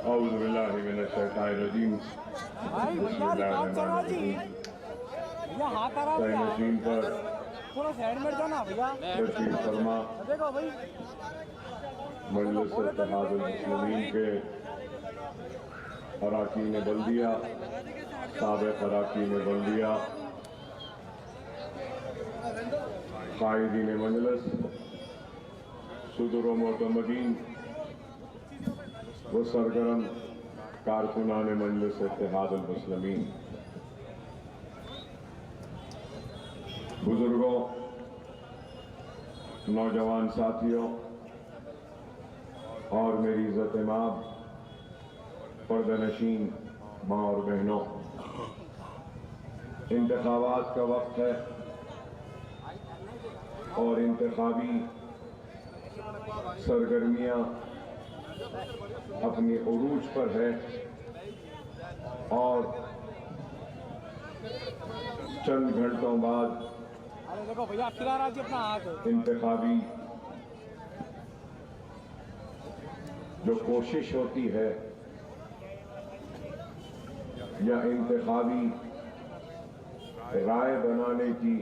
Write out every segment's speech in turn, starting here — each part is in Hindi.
औज़ुबिल्लाहिमिनश्शैतानिर्रजीम। नशीन पर थोड़ा साइड में जाना भैया। तशरीफ फरमा देखो भाई मजलिस इत्तेहादुल मुस्लिमीन के अराकीन बल्दिया, साबिक़ अराकीन बल्दिया, कायदीन मजलिस, सुदुर व मोतमदीन व सरगरम कारकुनान मजलिस इत्तेहादुल मुस्लिमीन, बुजुर्गों, नौजवान साथियों और मेरी इज़्ज़त माब पर्दनशीन माँ और बहनों, इंतखाबात का वक्त है और इंतखाबी सरगर्मियां अपनी उरूज पर है और चंद घंटों बाद देखो भैया खिला रहा अपना हाथ इंतखाबी जो कोशिश होती है या इंतखाबी राय बनाने की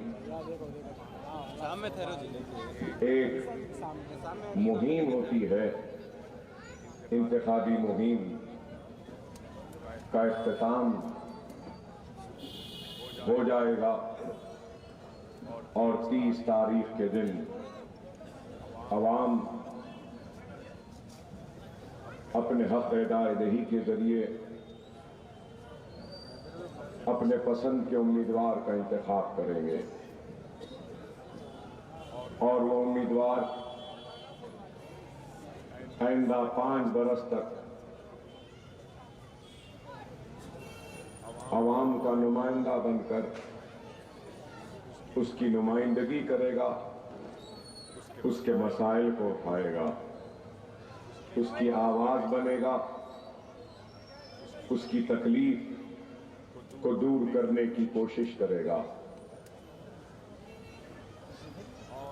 एक मुहिम होती है, इंतखाबी मुहिम का इख्तिताम हो जाएगा और 30 तारीख के दिन अवाम अपने हक एदाए-दही के जरिए अपने पसंद के उम्मीदवार का इंतखाब करेंगे और वो उम्मीदवार आइंदा 5 बरस तक अवाम का नुमाइंदा बनकर उसकी नुमाइंदगी करेगा, उसके मसाइल को उठाएगा, उसकी आवाज बनेगा, उसकी तकलीफ को दूर करने की कोशिश करेगा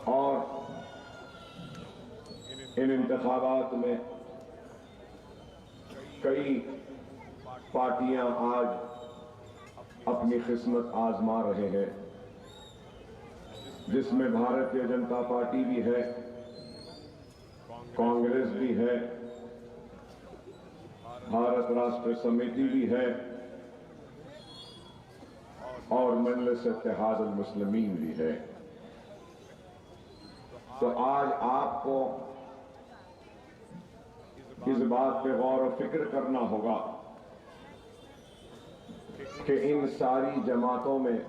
और इन इंतखाबात में कई पार्टियां आज अपनी किस्मत आजमा रहे हैं, जिसमें भारतीय जनता पार्टी भी है, कांग्रेस भी है, भारत राष्ट्र समिति भी है और मजलिस इत्तेहादुल मुस्लिमीन भी है। तो आज आपको इस बात पे गौर और फिक्र करना होगा कि इन सारी जमातों में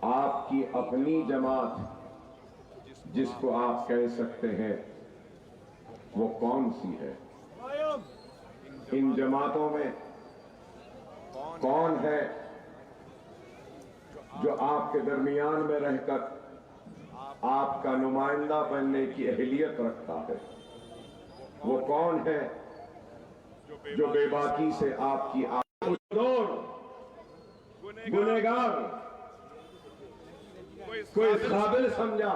आपकी अपनी जमात जिसको आप कह सकते हैं वो कौन सी है? इन जमातों में कौन है जो आपके दरमियान में रहकर आपका नुमाइंदा बनने की अहलियत रखता है? वो कौन है जो बेबाकी से आपकी गुनहगार को इस काबिल समझा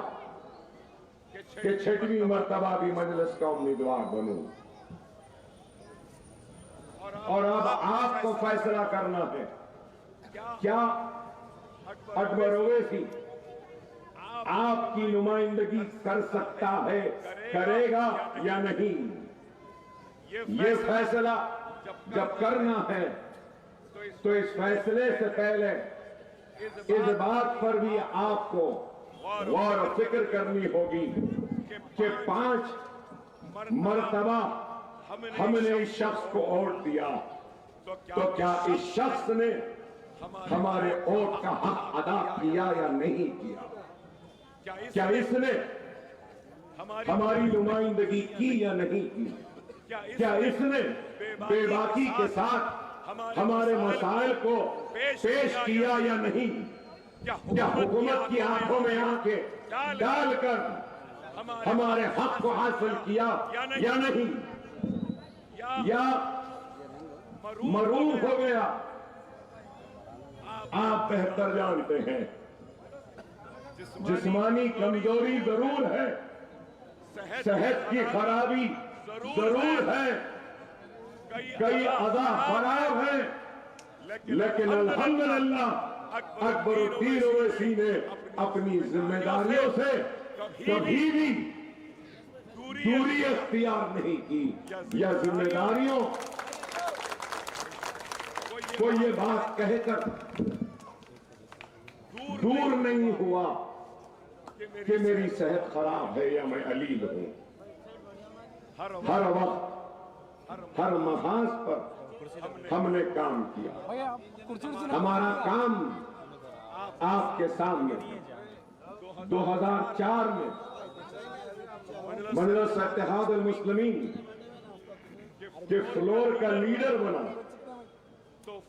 कि 6वीं मर्तबा भी मजलिस का उम्मीदवार बनूं और अब आपको फैसला करना है क्या अकबर ओवैसी आपकी नुमाइंदगी कर सकता है, करेगा या नहीं? ये फैसला जब करना है तो इस फैसले से पहले इस बात पर भी आपको गौर और फिक्र करनी होगी कि 5 मर्तबा हमने इस शख्स को वोट दिया, तो क्या इस शख्स ने हमारे वोट का हक अदा किया या नहीं किया? क्या इसने हमारी नुमाइंदगी की या नहीं की? क्या इसने बेबाकी के साथ हमारे मसाइल को पेश किया या नहीं? क्या हुकूमत की आंखों में आंखें डालकर हमारे हक को हासिल किया या नहीं? या मरूफ हो गया? आप बेहतर जानते हैं जिस्मानी कमजोरी जरूर है, सेहत की खराबी जरूर है, कई अदा खराब है, लेकिन अल्हम्दुलिल्लाह अकबरुद्दीन ओवैसी ने अपनी जिम्मेदारियों से कभी भी दूरी अख्तियार नहीं की या जिम्मेदारियों को ये बात कहकर दूर नहीं हुआ कि मेरी सेहत खराब है या मैं अलील हूं। हर वक्त हर महाज पर हमने काम किया। भैया आप कुर्सी उर्सी ना- हमारा काम आपके सामने 2004 में मजलिस इत्तेहाद अल मुस्लिमीन के फ्लोर का लीडर बना।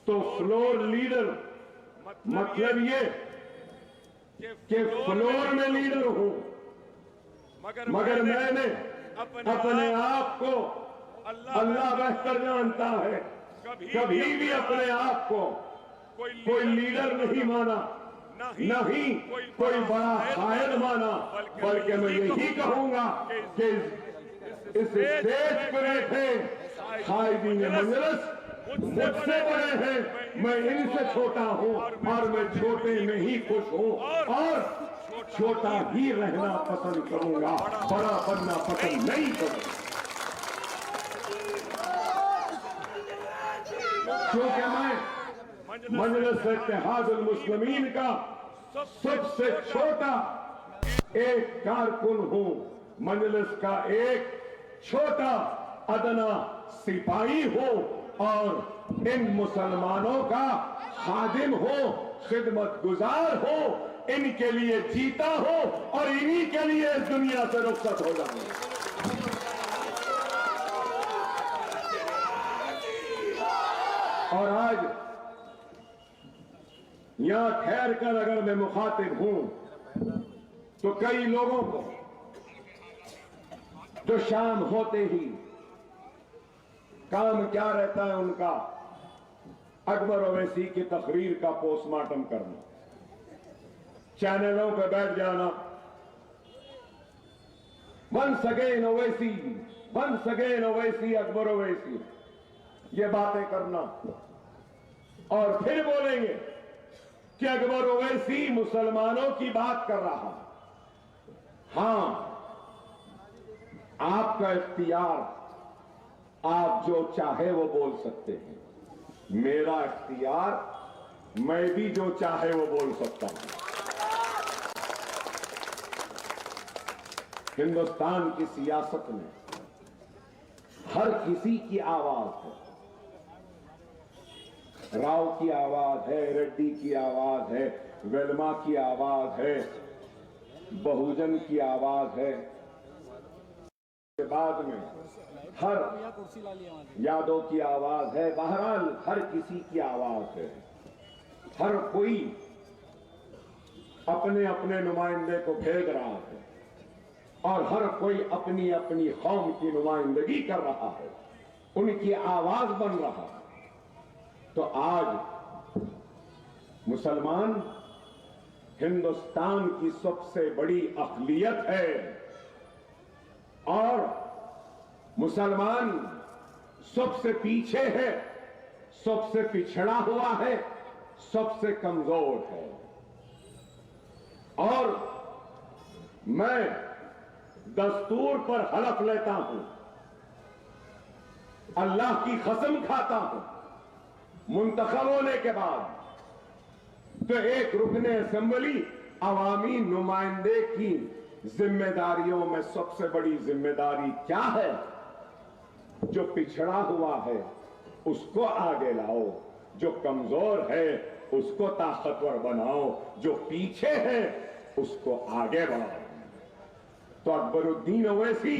तो फ्लोर लीडर मतलब ये कि फ्लोर में लीडर हूं, मगर मैंने अपने आप को अल्लाह बेहतर जानता है, कभी भी अपने आप को कोई लीडर नहीं माना, नहीं कोई बड़ा शायर माना, बल्कि मैं यही कहूंगा कि इस स्टेज पर बैठे कायदीन मजलिस मुझसे बड़े हैं, मैं इनसे छोटा हूं और मैं छोटे में ही खुश हूं और छोटा ही रहना पसंद करूंगा, बड़ा बनना पसंद नहीं करूंगा। क्योंकि मैं मजलिस इत्तेहाद अल मुस्लिमीन का सबसे छोटा एक कारकुन हूं, मजलिस का एक छोटा अदना सिपाही हूं और इन मुसलमानों का खादिम हो, खिदमत गुजार हो, इनके लिए जीता हो और इन्हीं के लिए इस दुनिया से रुखसत हो जाऊंगा। और आज यहां ठहर कर अगर मैं मुखातिब हूं तो कई लोगों को जो शाम होते ही काम क्या रहता है उनका, अकबर ओवैसी की तकरीर का पोस्टमार्टम करना, चैनलों पर बैठ जाना, once again Owaisi, once again Owaisi, Akbar Owaisi, ये बातें करना और फिर बोलेंगे कि अकबर ओवैसी मुसलमानों की बात कर रहा। हां, आपका इख्तियार, आप जो चाहे वो बोल सकते हैं, मेरा इख्तियार, मैं भी जो चाहे वो बोल सकता हूं। हिंदुस्तान की सियासत में हर किसी की आवाज है, राव की आवाज है, रेड्डी की आवाज है, वेलमा की आवाज है, बहुजन की आवाज है, के बाद में हर भैया कुर्सी ला लिया वहां से। यादव की आवाज है। बहरहाल हर किसी की आवाज है, हर कोई अपने अपने नुमाइंदे को भेज रहा है और हर कोई अपनी अपनी कौम की नुमाइंदगी कर रहा है, उनकी आवाज बन रहा है। तो आज मुसलमान हिंदुस्तान की सबसे बड़ी अक़लियत है और मुसलमान सबसे पीछे है, सबसे पिछड़ा हुआ है, सबसे कमजोर है। और मैं दस्तूर पर हलफ लेता हूं, अल्लाह की कसम खाता हूं, मुंतखब होने के बाद तो एक रुकने असेंबली अवामी नुमाइंदे की जिम्मेदारियों में सबसे बड़ी जिम्मेदारी क्या है? जो पिछड़ा हुआ है उसको आगे लाओ, जो कमजोर है उसको ताकतवर बनाओ, जो पीछे है उसको आगे बढ़ाओ। तो अकबरुद्दीन ओवैसी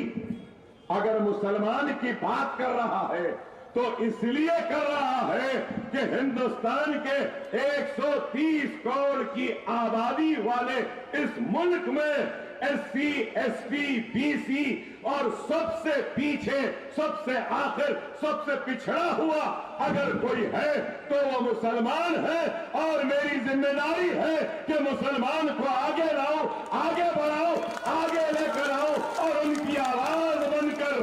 अगर मुसलमान की बात कर रहा है तो इसलिए कर रहा है कि हिंदुस्तान के 130 करोड़ की आबादी वाले इस मुल्क में एससी, एसटी, बीसी और सबसे पीछे, सबसे आखिर, सबसे पिछड़ा हुआ अगर कोई है तो वो मुसलमान है और मेरी जिम्मेदारी है कि मुसलमान को आगे लाओ, आगे बढ़ाओ, आगे लेकर आओ और उनकी आवाज बनकर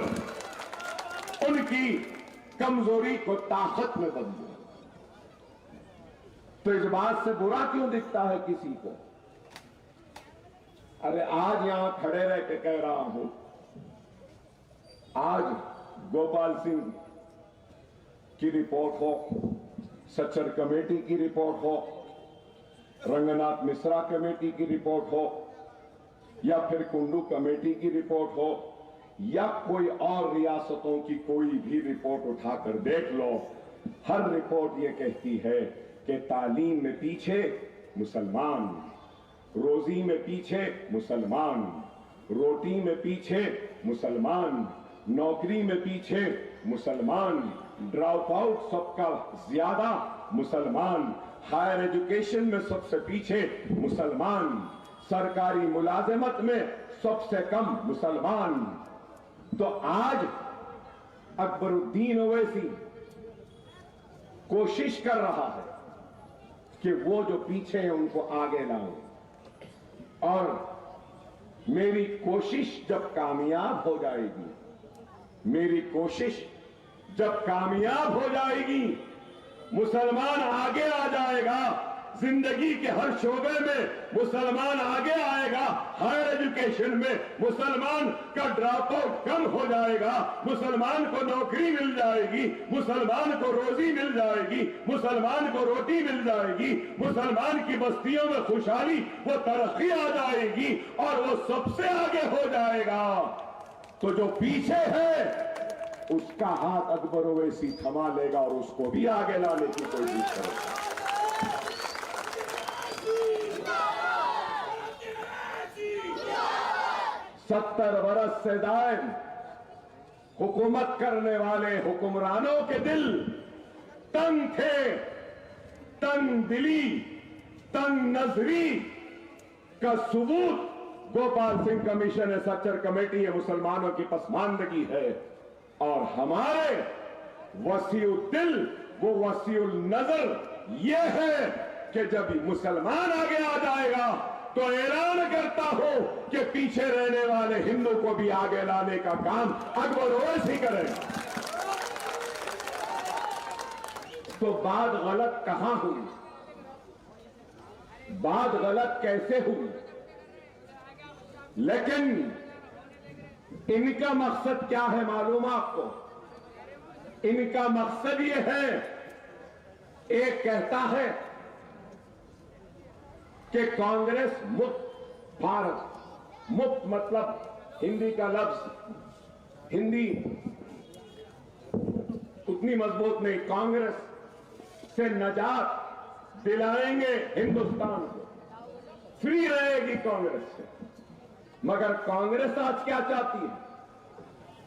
उनकी कमजोरी को ताकत में बदलो। तो इस बात से बुरा क्यों दिखता है किसी को? अरे आज यहां खड़े रह के कह रहा हूं, आज गोपाल सिंह की रिपोर्ट हो, सच्चर कमेटी की रिपोर्ट हो, रंगनाथ मिश्रा कमेटी की रिपोर्ट हो, या फिर कुंडू कमेटी की रिपोर्ट हो, या कोई और रियासतों की कोई भी रिपोर्ट उठाकर देख लो, हर रिपोर्ट ये कहती है कि तालीम में पीछे मुसलमान, रोजी में पीछे मुसलमान, रोटी में पीछे मुसलमान, नौकरी में पीछे मुसलमान, ड्रॉप आउट सबका ज्यादा मुसलमान, हायर एजुकेशन में सबसे पीछे मुसलमान, सरकारी मुलाजिमत में सबसे कम मुसलमान। तो आज अकबरुद्दीन ओवैसी कोशिश कर रहा है कि वो जो पीछे हैं उनको आगे लाओ, और मेरी कोशिश जब कामयाब हो जाएगी, मेरी कोशिश जब कामयाब हो जाएगी, मुसलमान आगे आ जाएगा, जिंदगी के हर शोबे में मुसलमान आगे आएगा, हायर एजुकेशन में मुसलमान का ड्रॉप आउट कम हो जाएगा, मुसलमान को नौकरी मिल जाएगी, मुसलमान को रोजी मिल जाएगी, मुसलमान को रोटी मिल जाएगी, मुसलमान की बस्तियों में खुशहाली वो तरक्की आ जाएगी और वो सबसे आगे हो जाएगा। तो जो पीछे है उसका हाथ अकबर ओवैसी थमा लेगा और उसको भी आगे लाने की कोशिश करेगा। 70 बरस से दायम हुकूमत करने वाले हुक्मरानों के दिल तंग थे, तंग दिली, तंग नजरी का सबूत गोपाल सिंह कमीशन है, सच्चर कमेटी है, मुसलमानों की पसमानदगी है। और हमारे वसीउल दिल, वो वसीउल नजर ये है कि जब मुसलमान आगे आ जाएगा तो ऐलान करता हो कि पीछे रहने वाले हिंदू को भी आगे लाने का काम अकबर ओवैसी करेगा। तो बात गलत कहां हुई, बात गलत कैसे हुई? लेकिन इनका मकसद क्या है मालूम आपको? इनका मकसद ये है, एक कहता है कि कांग्रेस मुक्त भारत, मुक्त मतलब हिंदी का लफ्ज, हिंदी उतनी मजबूत नहीं, कांग्रेस से नजात दिलाएंगे हिंदुस्तान को, फ्री रहेगी कांग्रेस से। मगर कांग्रेस आज क्या चाहती है?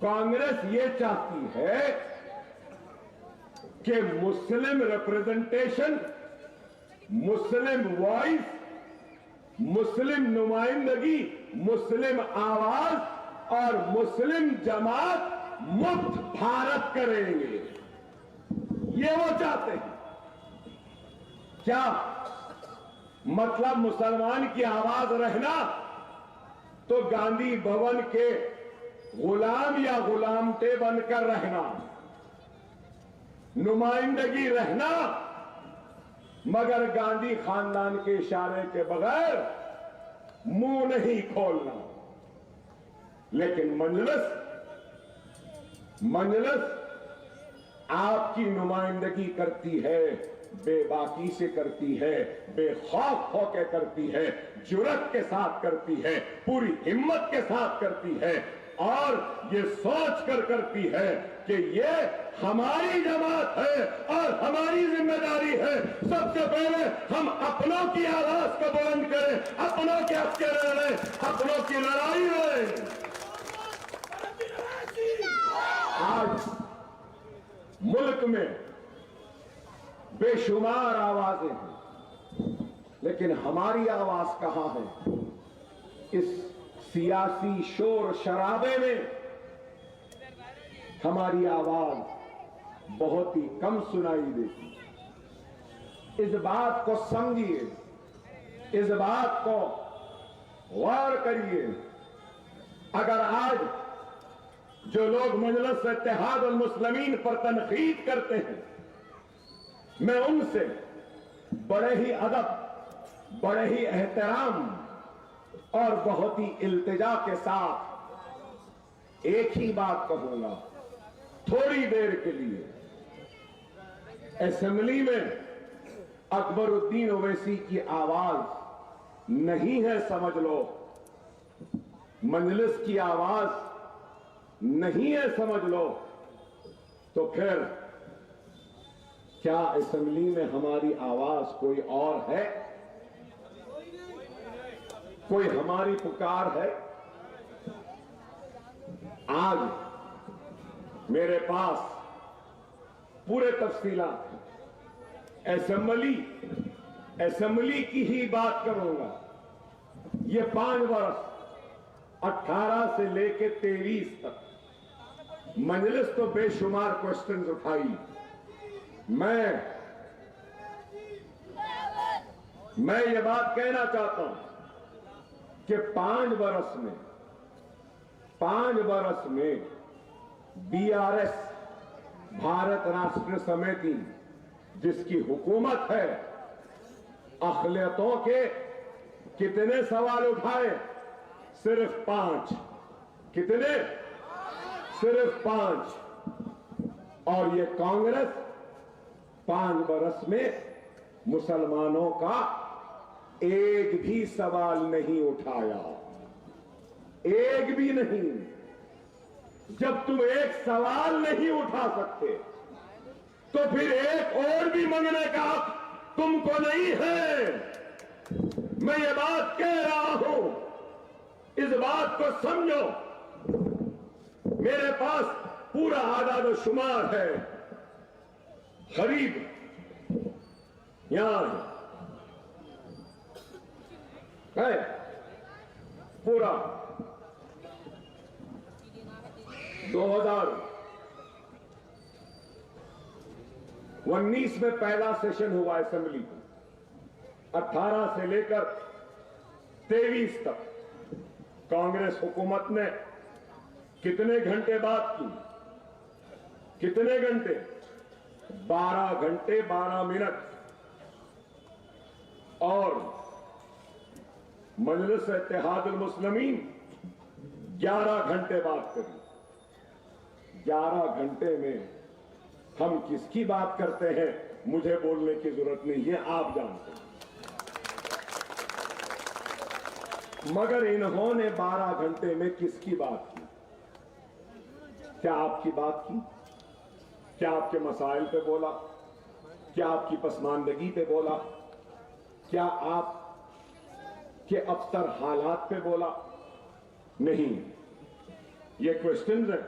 कांग्रेस ये चाहती है कि मुस्लिम रिप्रेजेंटेशन, मुस्लिम वॉइस, मुस्लिम नुमाइंदगी, मुस्लिम आवाज और मुस्लिम जमात मुक्त भारत करेंगे, ये वो चाहते हैं। क्या मतलब? मुसलमान की आवाज रहना तो गांधी भवन के गुलाम या गुलामटे बनकर रहना, नुमाइंदगी रहना, मगर गांधी खानदान के इशारे के बगैर मुंह नहीं खोलना। लेकिन मजलिस आपकी नुमाइंदगी करती है, बेबाकी से करती है, बेखौफ होकर करती है, जुर्रत के साथ करती है, पूरी हिम्मत के साथ करती है, और ये सोच कर करती है कि ये हमारी जमात है और हमारी जिम्मेदारी है। सबसे पहले हम अपनों की आवाज को बुलंद करें, अपनों के हक के लड़ें, अपनों की लड़ाई लड़ें। आज मुल्क में बेशुमार आवाजें हैं, लेकिन हमारी आवाज कहां है? इस सियासी शोर शराबे में हमारी आवाज बहुत ही कम सुनाई देती। इस बात को समझिए, इस बात को गौर करिए। अगर आज जो लोग मजलिस इत्तेहाद अल मुस्लिमीन पर तनकीद करते हैं, मैं उनसे बड़े ही अदब, बड़े ही एहतराम और बहुत ही इल्तिजा के साथ एक ही बात कहूंगा। थोड़ी देर के लिए असेंबली में अकबरुद्दीन ओवैसी की आवाज नहीं है, समझ लो। मजलिस की आवाज नहीं है, समझ लो। तो फिर क्या असेंबली में हमारी आवाज कोई और है? कोई हमारी पुकार है? आज मेरे पास पूरे तफसीलात हैं। असेंबली की ही बात करूंगा। ये 5 वर्ष 18 से लेके 23 तक मजलिस तो बेशुमार क्वेश्चंस उठाई। मैं ये बात कहना चाहता हूं कि 5 वर्ष में बीआरएस भारत राष्ट्र समिति जिसकी हुकूमत है, अखिलियतों के कितने सवाल उठाए? सिर्फ 5। कितने? सिर्फ 5। और ये कांग्रेस 5 वर्ष में मुसलमानों का एक भी सवाल नहीं उठाया, एक भी नहीं। जब तुम एक सवाल नहीं उठा सकते तो फिर एक और भी मांगने का हक तुमको नहीं है। मैं ये बात कह रहा हूं, इस बात को समझो। मेरे पास पूरा आदाद व शुमार है, करीब यहां है पूरा 2019 में पहला सेशन हुआ असेंबली का। 18 से लेकर 23 तक कांग्रेस हुकूमत ने कितने घंटे बात की? कितने घंटे? 12 घंटे 12 मिनट। और मजलिस इत्तेहाद अल मुस्लिमीन 11 घंटे बात करी। 11 घंटे में हम किसकी बात करते हैं, मुझे बोलने की जरूरत नहीं है, आप जानते हैं। मगर इन्होंने 12 घंटे में किसकी बात की? क्या आपकी बात की? क्या आपके मसाइल पे बोला? क्या आपकी पसमानदगी पे बोला? क्या आप के अबतर हालात पे बोला? नहीं। ये क्वेश्चंस है।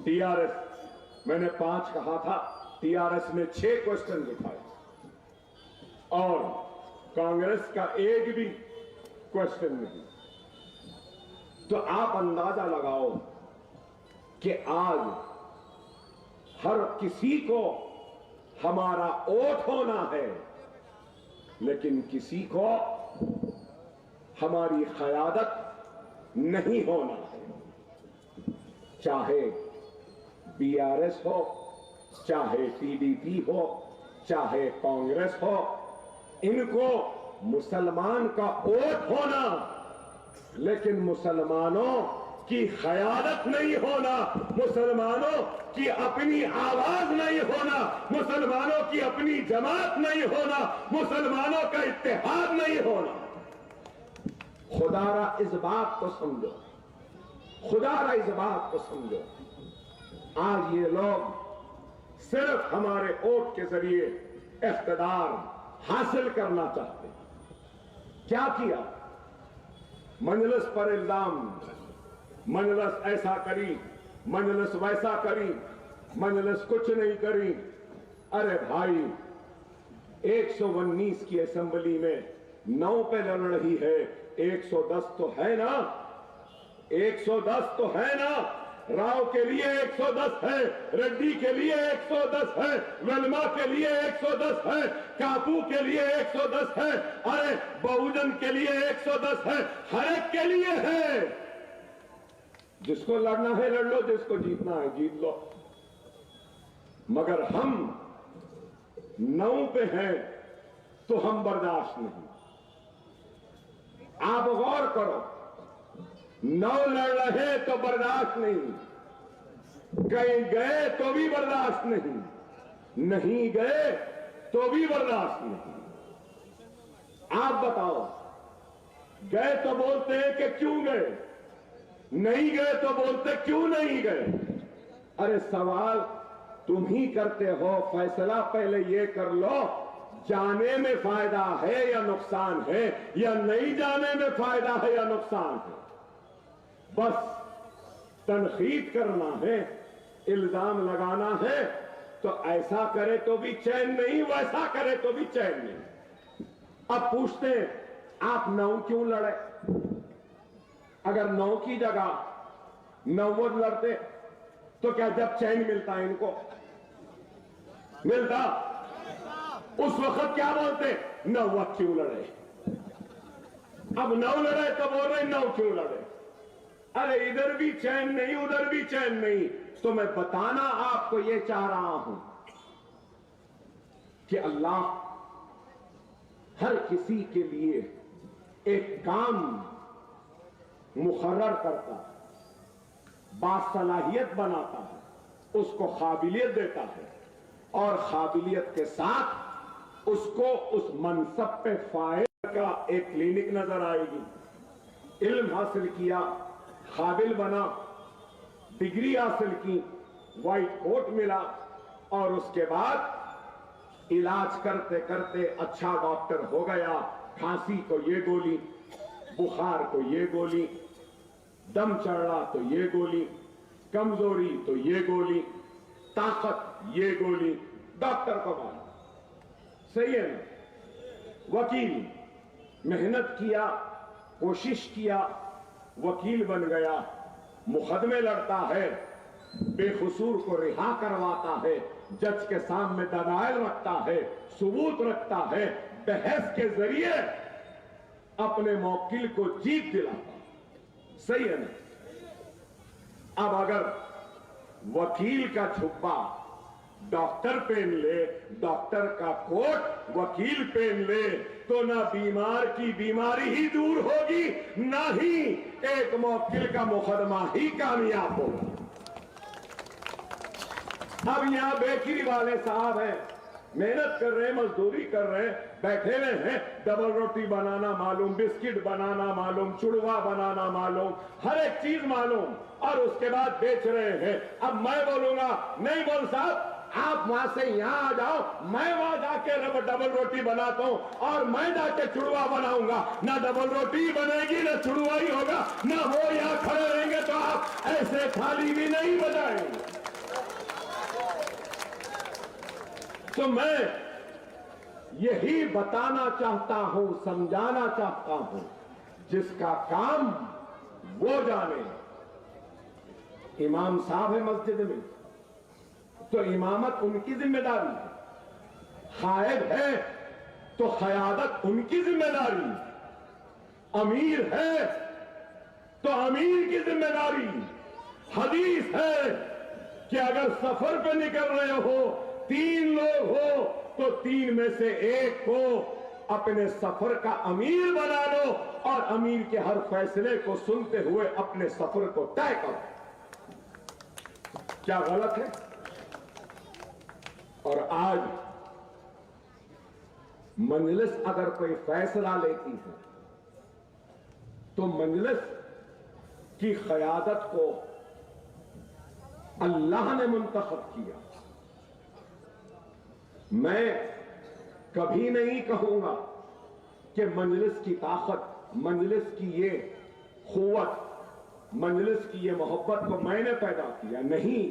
टीआरएस, मैंने 5 कहा था, टीआरएस ने 6 क्वेश्चन उठाए और कांग्रेस का एक भी क्वेश्चन नहीं। तो आप अंदाजा लगाओ कि आज हर किसी को हमारा वोट होना है, लेकिन किसी को हमारी क़यादत नहीं होना है। चाहे बीआरएस हो, चाहे टीडीपी हो, चाहे कांग्रेस हो, इनको मुसलमान का वोट होना, लेकिन मुसलमानों की क़यादत नहीं होना, मुसलमानों की अपनी आवाज नहीं होना, मुसलमानों की अपनी जमात नहीं होना, मुसलमानों का इत्तेहाद नहीं होना। खुदारा इस बात को समझो, खुदारा इस बात को समझो। आज ये लोग सिर्फ हमारे वोट के जरिए इख्तिदार हासिल करना चाहते हैं। क्या किया? मजलिस पर इल्जाम, मजलिस ऐसा करी, मजलिस वैसा करी, मजलिस कुछ नहीं करी। अरे भाई, 119 की असेंबली में 9 पे लड़ रही है, 110 तो है ना, 110 तो है ना। राव के लिए 110 है, रेड्डी के लिए 110 है, वेलमा के लिए 110 है, कापू के लिए 110 है, अरे बहुजन के लिए 110 है, हर एक के लिए है। जिसको लड़ना है लड़ लो, जिसको जीतना है जीत लो, मगर हम 9 पे हैं तो हम बर्दाश्त नहीं। आप गौर करो, 9 लड़ रहे तो बर्दाश्त नहीं, कहीं गए तो भी बर्दाश्त नहीं, नहीं गए तो भी बर्दाश्त नहीं। आप बताओ, गए तो बोलते हैं कि क्यों गए, नहीं गए तो बोलते क्यों नहीं गए। अरे सवाल तुम ही करते हो, फैसला पहले ये कर लो, जाने में फायदा है या नुकसान है, या नहीं जाने में फायदा है या नुकसान है। बस तनकीद करना है, इल्जाम लगाना है, तो ऐसा करे तो भी चैन नहीं, वैसा करे तो भी चैन नहीं। अब पूछते हैं, आप 9 क्यों लड़े? अगर 9 की जगह 90 लड़ते तो क्या जब चैन मिलता है इनको? मिलता? उस वक्त क्या बोलते? 90 क्यों लड़े? अब 9 लड़े तो बोल रहे 9 क्यों लड़े? अरे इधर भी चैन नहीं, उधर भी चैन नहीं। तो मैं बताना आपको ये चाह रहा हूं कि अल्लाह हर किसी के लिए एक काम मुकर्रर करता है, बासलाहियत बनाता है, उसको काबिलियत देता है, और काबिलियत के साथ उसको उस मनसब पे फायदा का एक क्लिनिक नजर आएगी। इल्म हासिल किया, काबिल बना, डिग्री हासिल की, व्हाइट कोट मिला, और उसके बाद इलाज करते करते अच्छा डॉक्टर हो गया। खांसी को ये गोली, बुखार को ये गोली, दम चढ़ रहा तो ये गोली, कमजोरी तो ये गोली, ताकत ये गोली, डॉक्टर को मालूम। सही है ना? वकील मेहनत किया, कोशिश किया, वकील बन गया, मुकदमे लड़ता है, बेकसूर को रिहा करवाता है, जज के सामने दलाइल रखता है, सबूत रखता है, बहस के जरिए अपने मौकिल को जीत दिलाता है। सही है ना? अब अगर वकील का छुप्पा डॉक्टर पहन ले, डॉक्टर का कोट वकील पहन ले, तो ना बीमार की बीमारी ही दूर होगी, ना ही एक मौकिल का मुकदमा ही कामयाब होगा। अब यहां बेकरी वाले साहब हैं, मेहनत कर रहे हैं, मजदूरी कर रहे हैं, बैठे हुए हैं, डबल रोटी बनाना मालूम, बिस्किट बनाना मालूम, चुड़वा बनाना मालूम, हर एक चीज मालूम, और उसके बाद बेच रहे हैं। अब मैं बोलूंगा, नहीं बोल साहब, आप वहां से यहां आ जाओ, मैं वहां जाके डबल रोटी बनाता हूं, और मैं जाके चुड़वा बनाऊंगा। ना डबल रोटी बनेगी, ना चुड़वा ही होगा, ना वो यहां खड़े रहेंगे तो आप ऐसे थाली भी नहीं बजाएंगे। तो मैं यही बताना चाहता हूं, समझाना चाहता हूं, जिसका काम वो जाने। इमाम साहब है मस्जिद में, तो इमामत उनकी जिम्मेदारी है, खायब है तो खयादत उनकी जिम्मेदारी, अमीर है तो अमीर की जिम्मेदारी। हदीस है कि अगर सफर पे निकल रहे हो, 3 लोग हो, तो 3 में से एक को अपने सफर का अमीर बना लो, और अमीर के हर फैसले को सुनते हुए अपने सफर को तय करो। क्या गलत है? और आज मजलिस अगर कोई फैसला लेती है तो मजलिस की क़यादत को अल्लाह ने मुंतखब किया। मैं कभी नहीं कहूंगा कि मजलिस की ताकत, मजलिस की ये क़ुव्वत, मजलिस की ये मोहब्बत को मैंने पैदा किया। नहीं,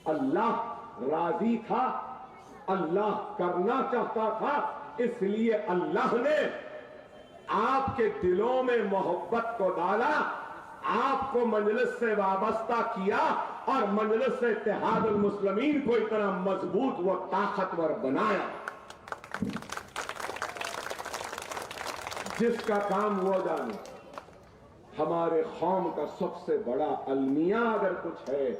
अल्लाह राजी था, अल्लाह करना चाहता था, इसलिए अल्लाह ने आपके दिलों में मोहब्बत को डाला, आपको मजलिस से वाबस्ता किया, और मजलिस से इत्तेहादुल मुस्लिमीन को इतना मजबूत व ताकतवर बनाया। जिसका काम वो जाने। हमारे कौम का सबसे बड़ा अलमिया अगर कुछ है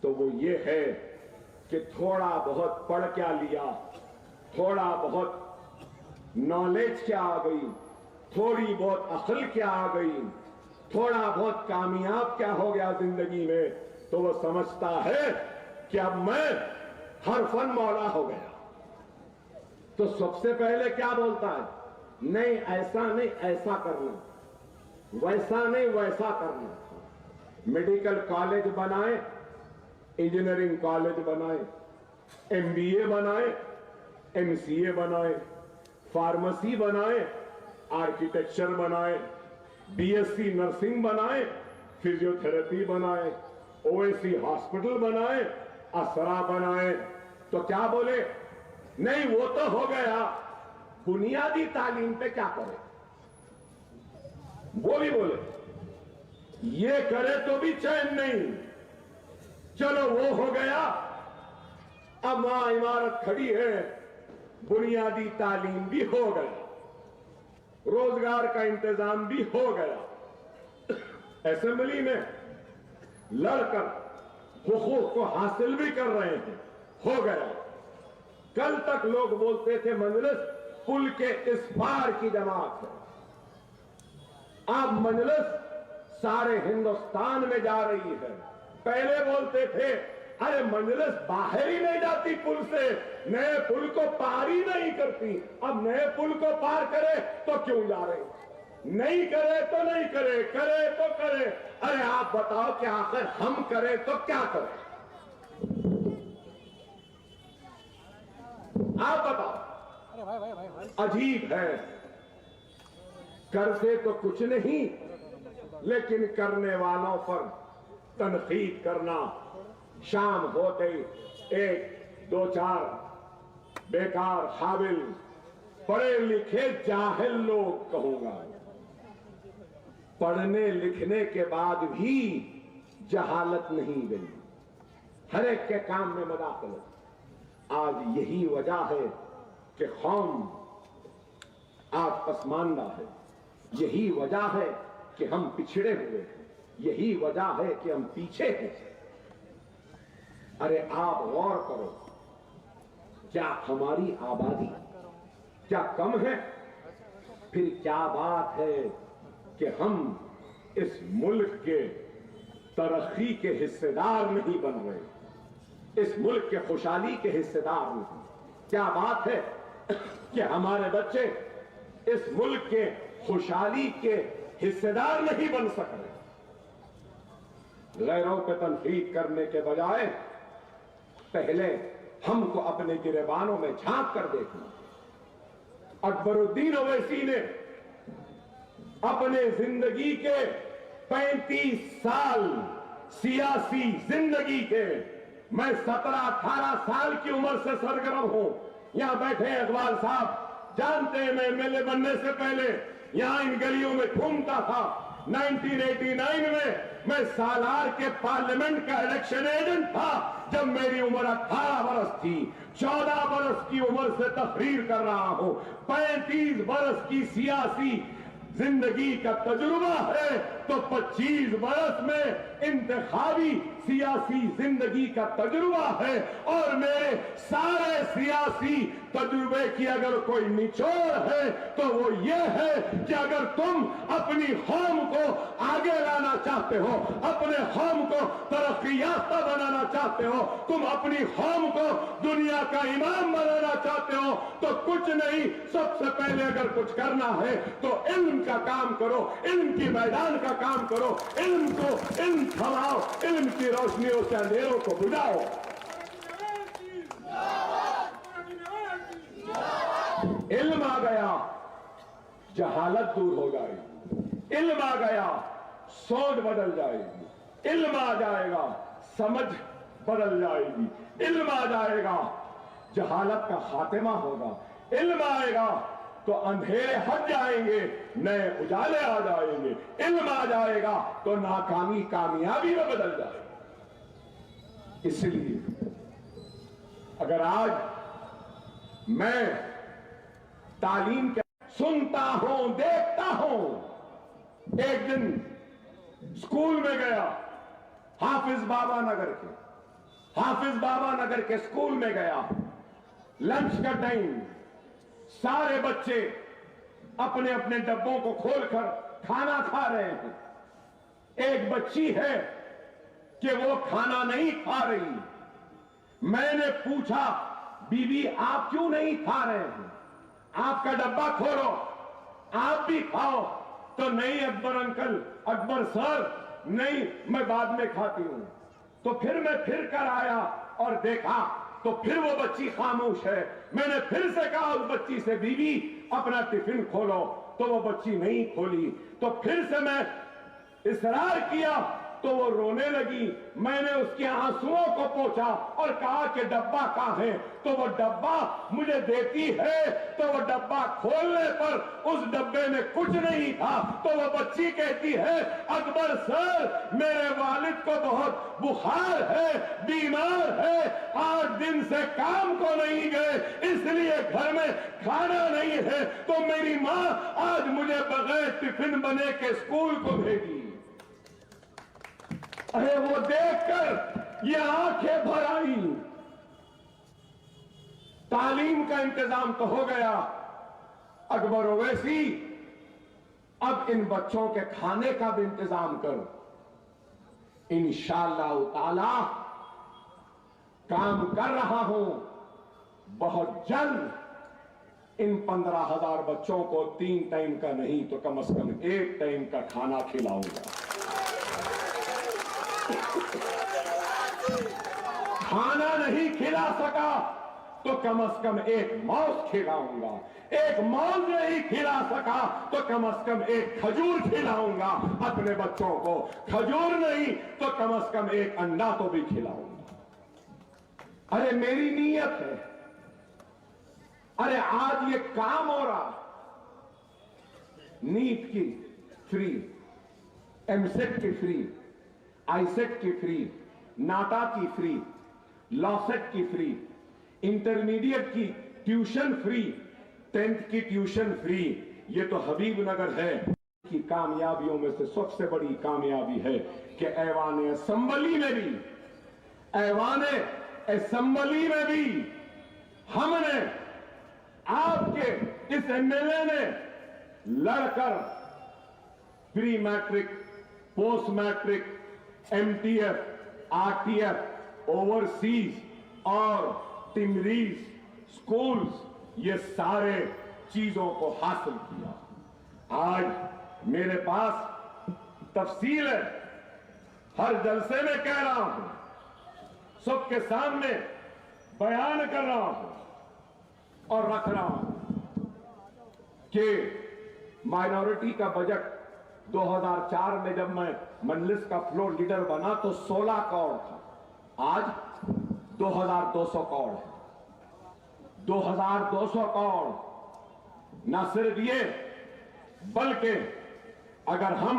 तो वो ये है कि थोड़ा बहुत पढ़ क्या लिया, थोड़ा बहुत नॉलेज क्या आ गई, थोड़ी बहुत अक्ल क्या आ गई, थोड़ा बहुत कामयाब क्या हो गया जिंदगी में, तो वो समझता है कि अब मैं हर फन मौला हो गया। तो सबसे पहले क्या बोलता है? नहीं ऐसा नहीं, ऐसा करना, वैसा नहीं, वैसा करना। मेडिकल कॉलेज बनाए, इंजीनियरिंग कॉलेज बनाए, एमबीए बनाए, एमसीए बनाए, फार्मेसी बनाए, आर्किटेक्चर बनाए, बीएससी नर्सिंग बनाए, फिजियोथेरेपी बनाए, ओएसी हॉस्पिटल बनाए, असरा बनाए। तो क्या बोले? नहीं वो तो हो गया, बुनियादी तालीम पे क्या करे? वो भी बोले ये करे तो भी चैन नहीं। चलो वो हो गया, अब वहां इमारत खड़ी है, बुनियादी तालीम भी हो गया, रोजगार का इंतजाम भी हो गया, असेंबली में लड़कर हुकूक को हासिल भी कर रहे हैं, हो गया। कल तक लोग बोलते थे मजलिस पुल के इस पार की जमात है, अब मजलिस सारे हिंदुस्तान में जा रही है। पहले बोलते थे अरे मजलिस बाहर ही नहीं जाती पुल से, नए पुल को पार ही नहीं करती। अब नए पुल को पार करे तो क्यों जा रहे? नहीं करे तो नहीं करे, करे तो करे। अरे आप बताओ कि आखिर हम करें तो क्या करें? आप बताओ। अरे भाई अजीब है, करते तो कुछ नहीं, लेकिन करने वालों पर तनकीद करना। शाम होते एक दो चार बेकार काबिल पढ़े लिखे जाहिल लोग कहूंगा, पढ़ने लिखने के बाद भी जहालत नहीं गई, हर एक के काम में मदाखलत। आज यही वजह है कि कौम आज पसमानदा है, यही वजह है कि हम पिछड़े हुए हैं, यही वजह है कि हम पीछे हैं। अरे आप गौर करो, क्या हमारी आबादी क्या कम है? फिर क्या बात है कि हम इस मुल्क के तरक्की के हिस्सेदार नहीं बन रहे, इस मुल्क के खुशहाली के हिस्सेदार नहीं? क्या बात है कि हमारे बच्चे इस मुल्क के खुशहाली के हिस्सेदार नहीं बन सक रहे? गैरों पे तनकीद करने के बजाय पहले हमको अपने गिरेबानों में झांक कर देखना। अकबरुद्दीन ओवैसी ने अपने जिंदगी के 35 साल सियासी जिंदगी के, मैं 17-18 साल की उम्र से सरगर्म हूं। यहां बैठे इकबाल साहब जानते हैं, मैं एमएलए बनने से पहले यहां इन गलियों में घूमता था। 1989 में मैं सालार के पार्लियामेंट का इलेक्शन एजेंट था, जब मेरी उम्र 18 बरस थी। 14 बरस की उम्र से तकरीर कर रहा हूं। 35 बरस की सियासी जिंदगी का तजुर्बा है, तो 25 बरस में इंतखाबी सियासी जिंदगी का तजुर्बा है। और मेरे सारे सियासी तजुर्बे की अगर कोई निचोड़ है तो वो ये है कि अगर तुम अपनी कौम को आगे लाना चाहते हो, अपने कौम को तरक्की याफ्ता बनाना चाहते हो, तुम अपनी कौम को दुनिया का इमाम बनाना चाहते हो, तो कुछ नहीं, सबसे पहले अगर कुछ करना है तो इल्म का काम करो, इल्म की मैदान का काम करो, इल्म को इल्म फैलाओ, इल्म की रोशनियों से अंधेरों को बुझाओ। इल्म आ गया, जहालत दूर हो जाएगी। इल्म आ गया, सोच बदल जाएगी। इल्म आ जाएगा, समझ बदल जाएगी। इल्म आ जाएगा, जहालत का खात्मा होगा। इल्म आएगा तो अंधेरे हट जाएंगे, नए उजाले आ जाएंगे। इल्म आ जाएगा तो नाकामी कामयाबी में बदल जाएगी। इसलिए अगर आज मैं तालीम के सुनता हूं, देखता हूं एक दिन स्कूल में गया, हाफिज बाबा नगर के स्कूल में गया। लंच का टाइम, सारे बच्चे अपने अपने डब्बों को खोलकर खाना खा रहे हैं। एक बच्ची है कि वो खाना नहीं खा रही। मैंने पूछा, बीबी आप क्यों नहीं खा रहे हैं? आपका डब्बा खोलो, आप भी खाओ। तो नहीं अकबर सर, नहीं मैं बाद में खाती हूं। तो फिर मैं फिर कर आया और देखा तो फिर वो बच्ची खामोश है। मैंने फिर से कहा उस बच्ची से, बीबी अपना टिफिन खोलो, तो वो बच्ची नहीं खोली। तो फिर से मैं इसरार किया तो वो रोने लगी। मैंने उसके आंसुओं को पोंछा और कहा कि डब्बा कहां है? तो वो डब्बा मुझे देती है। तो वो डब्बा खोलने पर उस डब्बे में कुछ नहीं था। तो वो बच्ची कहती है, अकबर सर मेरे वालिद को बहुत बुखार है, बीमार है, 8 दिन से काम को नहीं गए, इसलिए घर में खाना नहीं है। तो मेरी मां आज मुझे बगैर टिफिन बने के स्कूल को भेजी। अरे वो देखकर ये आंखें भर आई। तालीम का इंतजाम तो हो गया। अकबर ओवैसी, अब इन बच्चों के खाने का भी इंतजाम करो। इंशाअल्लाह ताला काम कर रहा हूं। बहुत जल्द इन 15,000 बच्चों को 3 टाइम का नहीं तो कम से कम 1 टाइम का खाना खिलाऊंगा। खाना नहीं खिला सका तो कम से कम 1 मौज खिलाऊंगा। 1 मौज नहीं खिला सका तो कम से कम 1 खजूर खिलाऊंगा अपने बच्चों को। खजूर नहीं तो कम से कम 1 अंडा तो भी खिलाऊंगा। अरे मेरी नीयत है। अरे आज ये काम हो रहा, नीट की फ्री, एमसेट की फ्री, आईसेट की फ्री, नाटा की फ्री, लॉसेट की फ्री, इंटरमीडिएट की ट्यूशन फ्री, 10th की ट्यूशन फ्री। ये तो हबीबनगर है की कामयाबियों में से सबसे बड़ी कामयाबी है कि ऐवान असेंबली में भी हमने आपके इस एमएलए ने लड़कर pre matric, post matric, MTF, RTF, overseas और टिमरीज स्कूल्स, ये सारे चीजों को हासिल किया। आज मेरे पास तफसील है, हर जलसे में कह रहा हूं, सबके सामने बयान कर रहा हूं और रख रहा हूं कि माइनॉरिटी का बजट 2004 में जब मैं मजलिस का फ्लोर लीडर बना तो 16 करोड़ था, आज 2200 करोड़ है। 2200 करोड़। न सिर्फ ये बल्कि अगर हम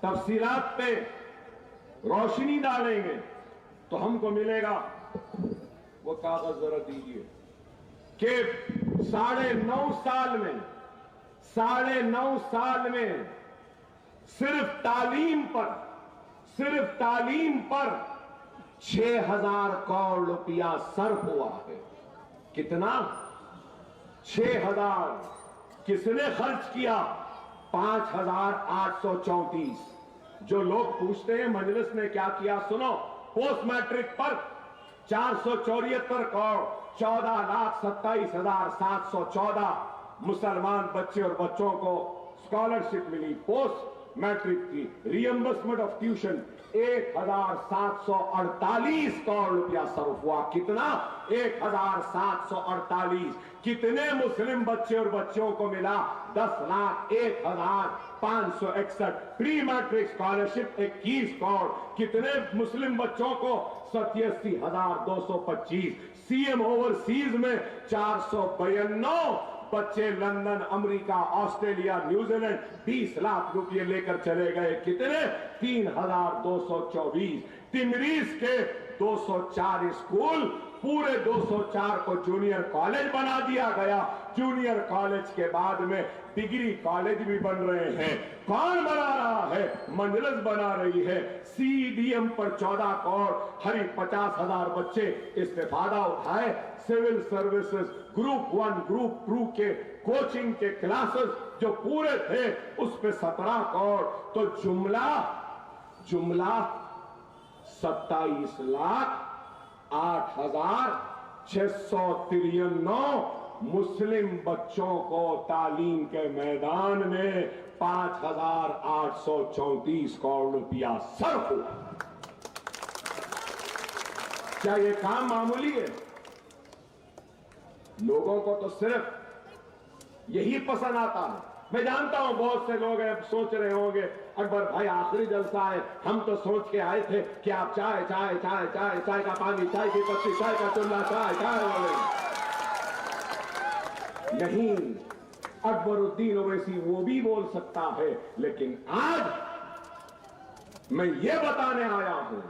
तफसीलात पे रोशनी डालेंगे तो हमको मिलेगा, वो कागज जरा दीजिए, कि 9.5 साल में सिर्फ तालीम पर 6,000 करोड़ रुपया सर्फ हुआ है। कितना? 6,000। किसने खर्च किया? 5,834। जो लोग पूछते हैं मजलिस ने क्या किया, सुनो। पोस्ट मैट्रिक पर 474 करोड़ 14,27,714 मुसलमान बच्चे और बच्चों को स्कॉलरशिप मिली। पोस्ट मैट्रिक की रियम्बर्समेंट ऑफ ट्यूशन 1,748 करोड़ रुपया सर्व हुआ। कितना? 1,748। कितने मुस्लिम बच्चे और बच्चों को मिला? 10,01,561। Pre matric scholarship 21 crore. कितने मुस्लिम बच्चों को? 87,225। सीएम ओवरसीज में 492 बच्चे London, America, Australia, New Zealand 20 lakh रुपए लेकर चले गए। कितने? 3,224। टिमरीज के 204 स्कूल पूरे 204 को जूनियर कॉलेज बना दिया गया। जूनियर कॉलेज के बाद में डिग्री कॉलेज भी बन रहे हैं। कौन बना रहा है? मजलिस बना रही है। CDM पर 14 करोड़ हरी 50,000 बच्चे इस्तेफादा उठाए। सिविल सर्विसेज ग्रुप 1 ग्रुप 2 के कोचिंग के क्लासेस जो पूरे थे उस पे 17 करोड़। तो जुमला 27,08,693 मुस्लिम बच्चों को तालीम के मैदान में 5,834 करोड़ रुपया सर्फ हुआ। क्या ये काम मामूली है? लोगों को तो सिर्फ यही पसंद आता है। मैं जानता हूं बहुत से लोग सोच रहे होंगे अकबर भाई आखिरी जलसा है, हम तो सोच के आए थे कि आप चाय चाय चाय चाय चाय का पानी, चाय की पत्ती, चाय का चूल्हा, चाय चाय बोले। नहीं, अकबरुद्दीन ओवैसी वो भी बोल सकता है, लेकिन आज मैं ये बताने आया हूं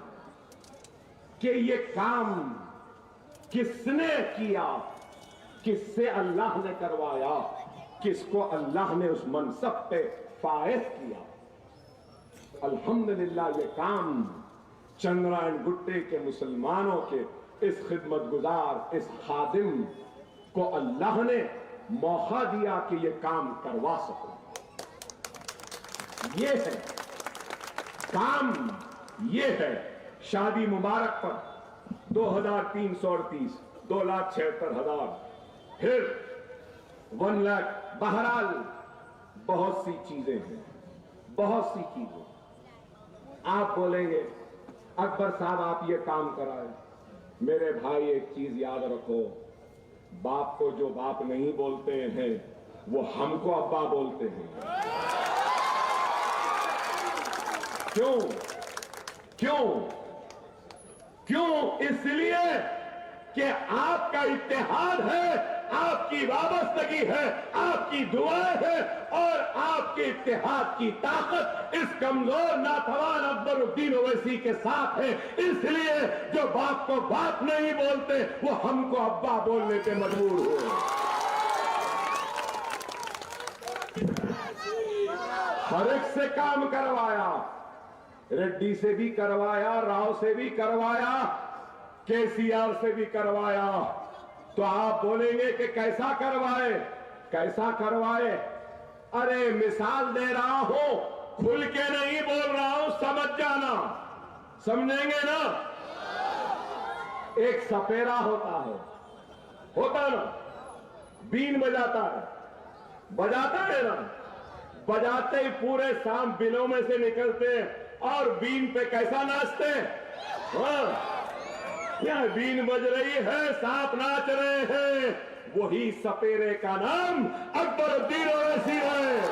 कि ये काम किसने किया, किससे अल्लाह ने करवाया, किसको अल्लाह ने उस मनसब पे फायज किया। अल्हम्दुलिल्लाह ये काम चंद्रायण गुट्टे के मुसलमानों के इस खिदमतगुजार, इस खादिम को अल्लाह ने मौका दिया कि ये काम करवा सको। ये है काम, ये है। शादी मुबारक पर 2,338, 2,76,000, फिर 1 लाख। बहरहाल बहुत सी चीजें हैं, बहुत सी चीजें। आप बोलेंगे अकबर साहब आप ये काम कराए। मेरे भाई एक चीज याद रखो, बाप को जो बाप नहीं बोलते हैं वो हमको अब्बा बोलते हैं। क्यों? क्यों? क्यों? इसलिए कि आपका इत्तेहाद है, आपकी वाबस्तगी है, आपकी दुआएं है और आपके इत्तेहाद की ताकत इस कमजोर नाथवान अकबरुद्दीन ओवैसी के साथ है। इसलिए जो बाप को बाप नहीं बोलते वो हमको अब्बा बोलने पे मजबूर हुए। हर एक से काम करवाया, रेड्डी से भी करवाया, राव से भी करवाया, KCR से भी करवाया। तो आप बोलेंगे कि कैसा करवाए, कैसा करवाए? अरे मिसाल दे रहा हूं, खुल के नहीं बोल रहा हूं, समझ जाना, समझेंगे ना? एक सपेरा होता ना, बीन बजाता है, बजाता है ना, बजाते ही पूरे शाम बिलों में से निकलते हैं और बीन पे कैसा नाचते हैं? हाँ, यह बीन बज रही है, सांप नाच रहे हैं, वही सपेरे का नाम अकबरुद्दीन ओवैसी है।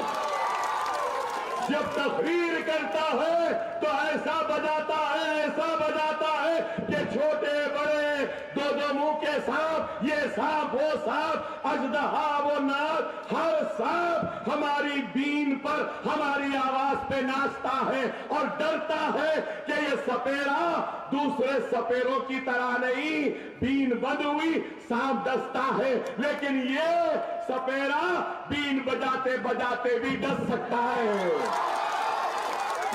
जब तकरीर करता है तो ऐसा बजाता है कि छोटे बड़े दो मुंह के सांप, ये सांप वो सांप, अजदहा वो नाग, हर सांप हमारी बीन पर, हमारी आवाज पे नाचता है और डरता है कि ये सपेरा दूसरे सपेरों की तरह नहीं, बीन बंद हुई, सांप डसता है, लेकिन ये सपेरा बीन बजाते बजाते भी डस सकता है।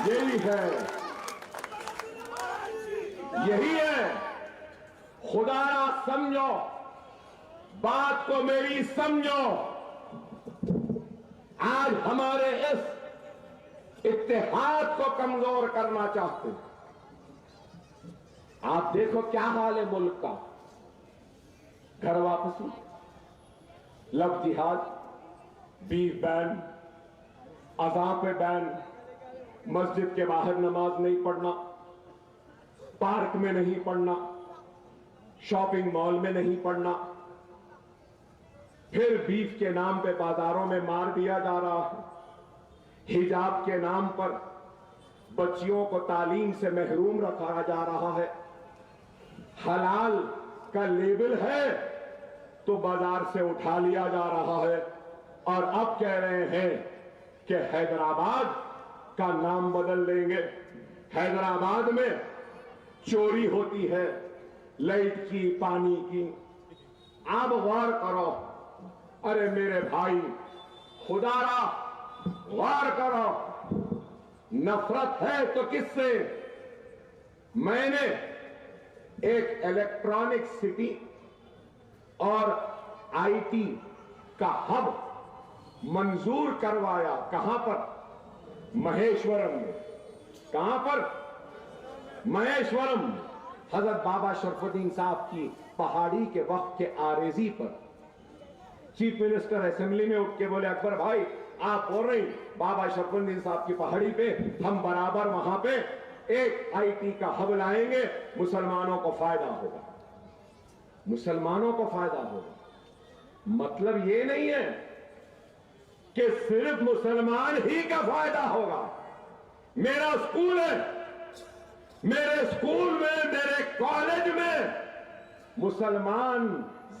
यही है, यही है। खुदारा समझो, बात को मेरी समझो। आज हमारे इस इत्तेहाद को कमजोर करना चाहते हैं। आप देखो क्या हाल है मुल्क का। घर वापसी, लव जिहाद, बीफ बैन, अज़ां पे बैन, मस्जिद के बाहर नमाज नहीं पढ़ना, पार्क में नहीं पढ़ना, शॉपिंग मॉल में नहीं पढ़ना, फिर बीफ के नाम पे बाजारों में मार दिया जा रहा है, हिजाब के नाम पर बच्चियों को तालीम से महरूम रखा जा रहा है, हलाल का लेबल है तो बाजार से उठा लिया जा रहा है, और अब कह रहे हैं कि हैदराबाद का नाम बदल लेंगे। हैदराबाद में चोरी होती है, लाइट की, पानी की। आप गौर करो, अरे मेरे भाई, खुदारा गौर करो, नफरत है तो किससे? मैंने एक इलेक्ट्रॉनिक सिटी और आईटी का हब मंजूर करवाया। कहां पर? महेश्वरम में। कहां पर? महेश्वरम। हजरत बाबा शरफुद्दीन साहब की पहाड़ी के वक्त के आरेजी पर चीफ मिनिस्टर असेंबली में उठ के बोले, अकबर भाई आप बोल रही बाबा शरफुद्दीन साहब की पहाड़ी पे हम बराबर वहां पे एक आईटी का हब लाएंगे, मुसलमानों को फायदा होगा, मुसलमानों को फायदा होगा। मतलब ये नहीं है कि सिर्फ मुसलमान ही का फायदा होगा। मेरा स्कूल है, मेरे स्कूल में, मेरे कॉलेज में मुसलमान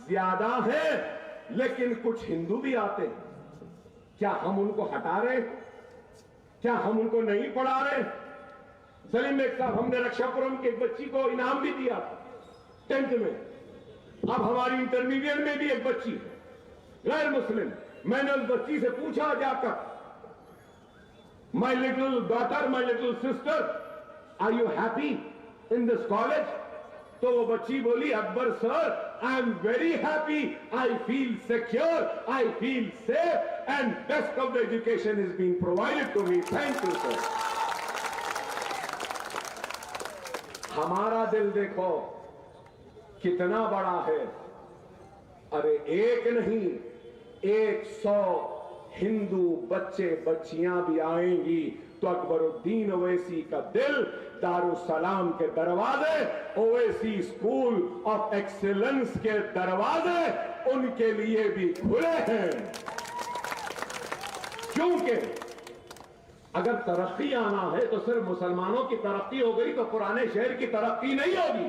ज्यादा हैं, लेकिन कुछ हिंदू भी आते हैं। क्या हम उनको हटा रहे? क्या हम उनको नहीं पढ़ा रहे? सलीम बेग साहब, हमने रक्षापुरम की एक बच्ची को इनाम भी दिया था 10th में। अब हमारी इंटरमीडिएट में भी एक बच्ची है गैर मुस्लिम। मैंने उस बच्ची से पूछा जाकर, my little daughter, my little sister, are you happy in this college? तो वो बच्ची बोली, Akbar sir, I am very happy, I feel secure, I feel safe and best of the education is being provided to me, thank you sir. हमारा दिल देखो कितना बड़ा है। अरे एक नहीं, 100 हिंदू बच्चे बच्चियां भी आएंगी तो अकबरुद्दीन ओवैसी का दिल दारुसलाम के दरवाजे, ओवैसी स्कूल ऑफ एक्सीलेंस के दरवाजे उनके लिए भी खुले हैं। क्योंकि अगर तरक्की आना है तो सिर्फ मुसलमानों की तरक्की हो गई तो पुराने शहर की तरक्की नहीं होगी।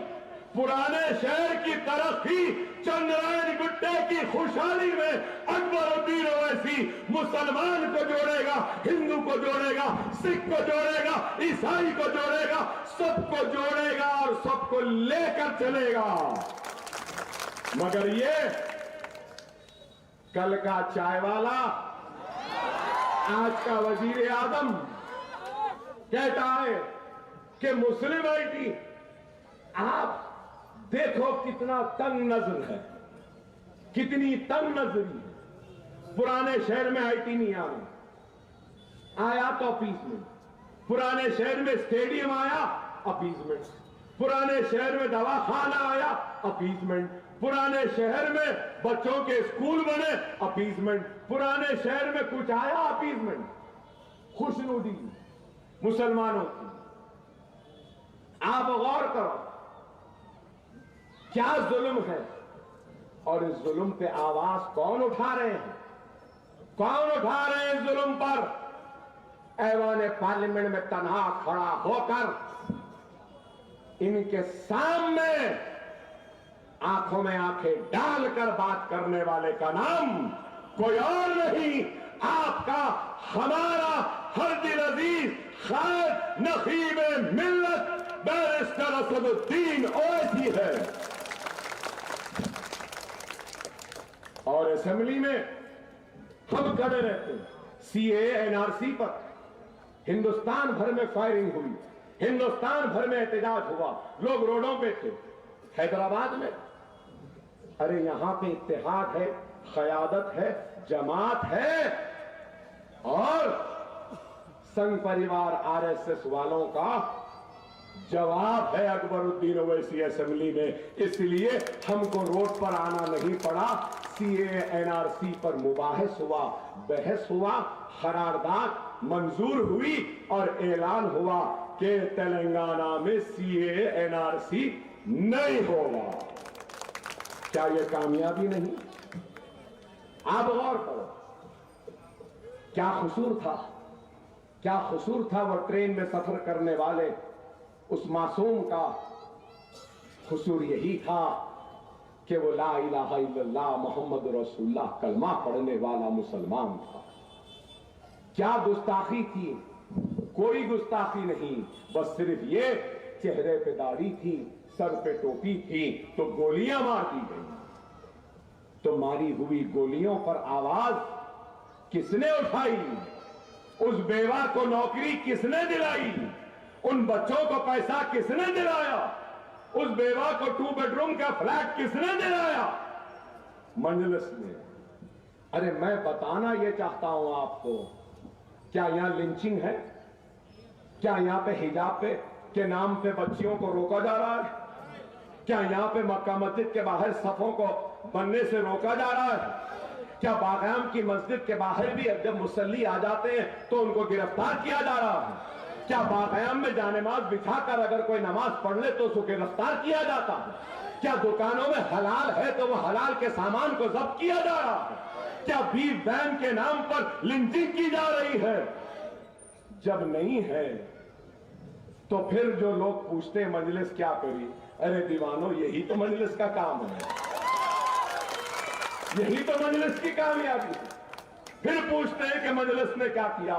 पुराने शहर की तरक्की चंद्रायन गुट्टे की खुशहाली में अकबरुद्दीन ओवैसी मुसलमान को जोड़ेगा, हिंदू को जोड़ेगा, सिख को जोड़ेगा, ईसाई को जोड़ेगा, सबको जोड़ेगा और सबको लेकर चलेगा। मगर ये कल का चाय वाला, आज का वजीर आजम कहता है कि मुस्लिम आईटी। आप देखो कितना तंग नजर है, कितनी तंग नजरी है। पुराने शहर में आईटी नहीं आ रही, आया तो अपीसमेंट। पुराने शहर में स्टेडियम आया, अपीसमेंट। पुराने शहर में दवाखाना आया, अपीसमेंट। पुराने शहर में बच्चों के स्कूल बने, अपीसमेंट। पुराने शहर में कुछ आया, अपीसमेंट। खुशनुदी मुसलमानों की। आप गौर करो क्या जुल्म है, और इस जुल्म पे आवाज कौन उठा रहे हैं? कौन उठा रहे हैं इस जुल्म पर? ऐवान पार्लियामेंट में तन्हा खड़ा होकर इनके सामने आंखों में आंखें डालकर बात करने वाले का नाम कोई और नहीं, आपका, हमारा हर दिल अजीज खाद नखीब मिल्लत बैरिस्टर असदुद्दीन ओवैसी है। और असेंबली में हम खड़े रहते हैं। सीएए एनआरसी पर हिंदुस्तान भर में फायरिंग हुई, हिंदुस्तान भर में एहतजाज हुआ, लोग रोडों पे थे। हैदराबाद में, अरे यहां पे इत्तेहाद है, क़यादत है, जमात है और संघ परिवार आरएसएस वालों का जवाब है अकबरुद्दीन ओवैसी असेंबली में। इसलिए हमको रोड पर आना नहीं पड़ा। सीएए एनआरसी पर मुबाहिस हुआ, बहस हुआ, करारदाद मंजूर हुई और ऐलान हुआ कि तेलंगाना में सीएए एनआरसी नहीं होगा। क्या यह कामयाबी नहीं? आप गौर करो, क्या कसूर था, क्या कसूर था वो ट्रेन में सफर करने वाले उस मासूम का? कसूर यही था कि वो ला इलाहा इल्लल्लाह मुहम्मद रसूलुल्लाह कलमा पढ़ने वाला मुसलमान था। क्या गुस्ताखी थी? कोई गुस्ताखी नहीं, बस सिर्फ ये चेहरे पे दाढ़ी थी, सर पे टोपी थी तो गोलियां मार दी गई। तो मारी हुई गोलियों पर आवाज किसने उठाई? उस बेवा को नौकरी किसने दिलाई? उन बच्चों को पैसा किसने दिलाया? उस बेवा को 2 बेडरूम का फ्लैट किसने दिलाया? मजलिस ने। अरे मैं बताना यह चाहता हूं आपको, क्या यहां लिंचिंग है? क्या यहां पे हिजाब पे के नाम पे बच्चियों को रोका जा रहा है? क्या यहां पे मक्का मस्जिद के बाहर सफों को बनने से रोका जा रहा है? क्या बागयाम की मस्जिद के बाहर भी जब मुसल्ली आ जाते हैं तो उनको गिरफ्तार किया जा रहा है? क्या बागयाम में जानेमाज बिछाकर अगर कोई नमाज पढ़ ले तो उसको गिरफ्तार किया जाता है? क्या दुकानों में हलाल है तो वो हलाल के सामान को जब्त किया जा रहा है? क्या बीफ बैन के नाम पर लिंचिंग की जा रही है? जब नहीं है तो फिर जो लोग पूछते हैं मजलिस क्या करी, अरे दीवानों यही तो मजलिस का काम है, यही तो मजलिस की कामयाबी है। फिर पूछते हैं कि मजलिस ने क्या किया।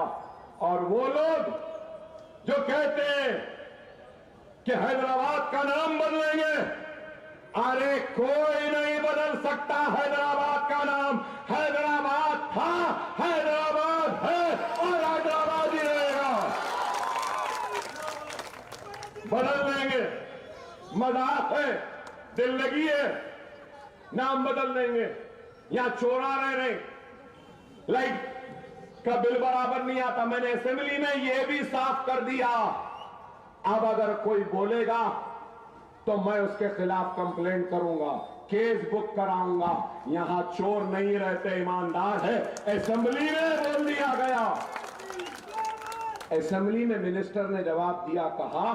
और वो लोग जो कहते हैं कि हैदराबाद का नाम बदलेंगे, अरे कोई नहीं बदल सकता हैदराबाद का नाम। हैदराबाद था, हैदराबाद है और हैदराबाद ही रहेगा। बदल देंगे, मजाक है, दिल लगी है, नाम बदल देंगे। यहां चोर आ रहे नहीं, लाइट का बिल बराबर नहीं आता। मैंने असेंबली में यह भी साफ कर दिया, अब अगर कोई बोलेगा तो मैं उसके खिलाफ कंप्लेंट करूंगा, केस बुक कराऊंगा। यहां चोर नहीं रहते, ईमानदार है। असेंबली में बोल दिया गया। असेंबली में मिनिस्टर ने जवाब दिया, कहा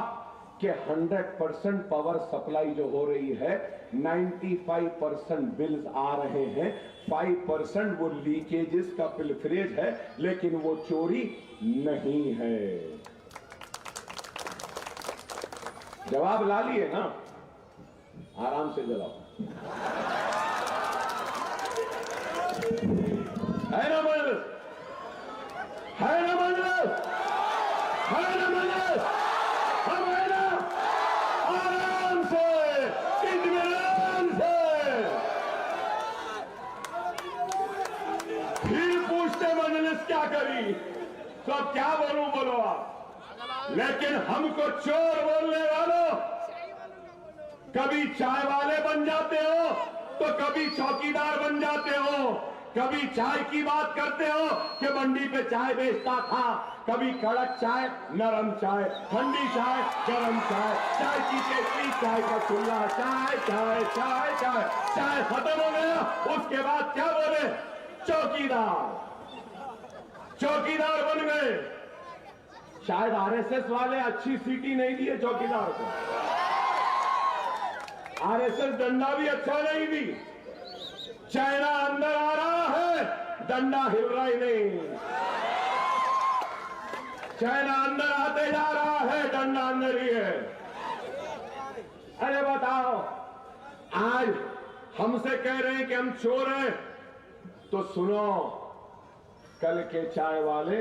कि 100% पावर सप्लाई जो हो रही है, 95% बिल्स आ रहे हैं, 5% वो लीकेजेस का पिलफरेज है, लेकिन वो चोरी नहीं है। जवाब ला लिए ना, आराम से जलाओ। है ना मजलिस? है ना मजलिस? है ना मजलिस? हम है ना? आराम से, इत्मीनान से। फिर पूछते मजलिस क्या करी, तो क्या बोलूं, बोलो आप। लेकिन हमको चोर बोलने वालों, कभी चाय वाले बन जाते हो तो कभी चौकीदार बन जाते हो। कभी चाय की बात करते हो कि मंडी पे चाय बेचता था, कभी कड़क चाय, नरम चाय, ठंडी चाय, गरम चाय, चाय की केतली, चाय का चूल्हा, चाय चाय चाय चाय। चाय खत्म हो गया, उसके बाद क्या बोले? चौकीदार। चौकीदार बन गए। शायद आरएसएस वाले अच्छी सीटी नहीं दिए चौकीदार को, आरएसएस डंडा भी अच्छा नहीं दी। चाइना अंदर आ रहा है, डंडा हिल रहा ही नहीं। चाइना अंदर आते जा रहा है, डंडा अंदर ही है। अरे बताओ, आज हमसे कह रहे हैं कि हम चोर हैं, तो सुनो, कल के चाय वाले,